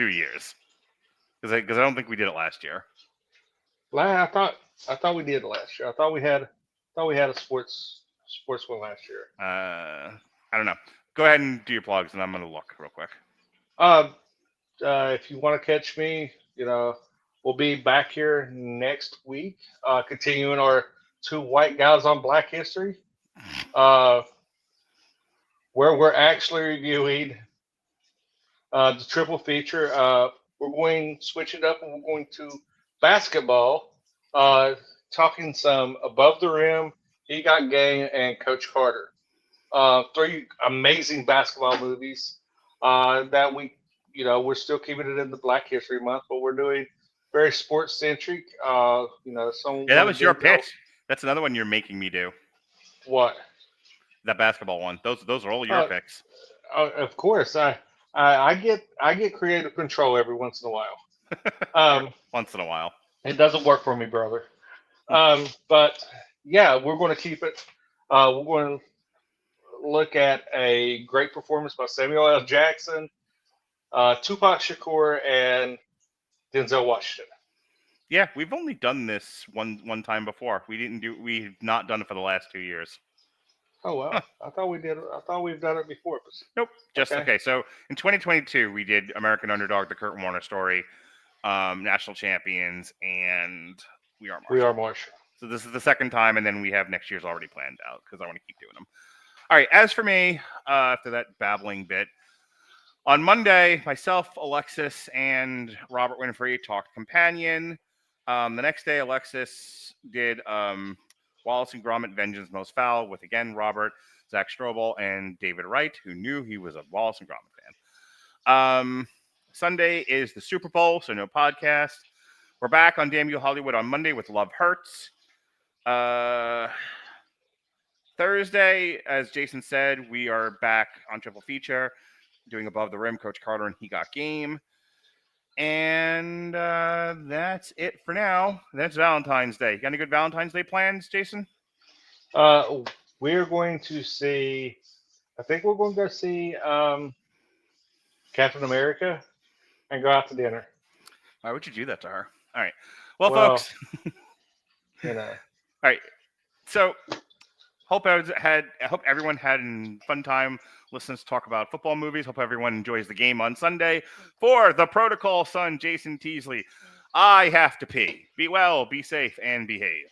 years. Because I don't think we did it last year. I thought we did it last year. I thought we had a sports one last year. I don't know. Go ahead and do your plugs, and I'm going to look real quick. If you want to catch me, we'll be back here next week, continuing our Two White Guys on Black History, where we're actually reviewing the triple feature. We're going to switch it up, and we're going to basketball, talking some Above the Rim, He Got Game, and Coach Carter. three amazing basketball movies that we're still keeping it in the Black History Month, but we're doing very sports centric. Some Yeah, that was your pitch. That's another one you're making me do. What? That basketball one. Those are all your picks. Of course, I get creative control every once in a while. Once in a while. It doesn't work for me, brother. But yeah, we're going to keep it. We're going to look at a great performance by Samuel L. Jackson, Tupac Shakur, and Denzel Washington. Yeah, we've only done this one time before. We've not done it for the last 2 years. Oh well, I thought we did. I thought we've done it before. Nope. Okay. So in 2022, we did American Underdog, the Kurt Warner story, National Champions, and We Are Marshall. We Are Marshall. So this is the second time, and then we have next year's already planned out because I want to keep doing them. All right. As for me, after that babbling bit, on Monday, myself, Alexis, and Robert Winfrey talked Companion. The next day, Alexis did Wallace and Gromit, Vengeance Most Foul, with, again, Robert, Zach Strobel, and David Wright, who knew he was a Wallace and Gromit fan. Sunday is the Super Bowl, so no podcast. We're back on Damn You Hollywood on Monday with Love Hurts. Thursday, as Jason said, we are back on Triple Feature, doing Above the Rim, Coach Carter, and He Got Game. And that's it for now. That's Valentine's Day. You got any good Valentine's Day plans, Jason? We're going to see, I think we're going to go see Captain America and go out to dinner. Why would you do that to her? All right. Well, folks. All right. So, hope everyone had a fun time listening to talk about football movies. Hope everyone enjoys the game on Sunday. For the Protocol son, Jason Teasley, I have to pee. Be well, be safe, and behave.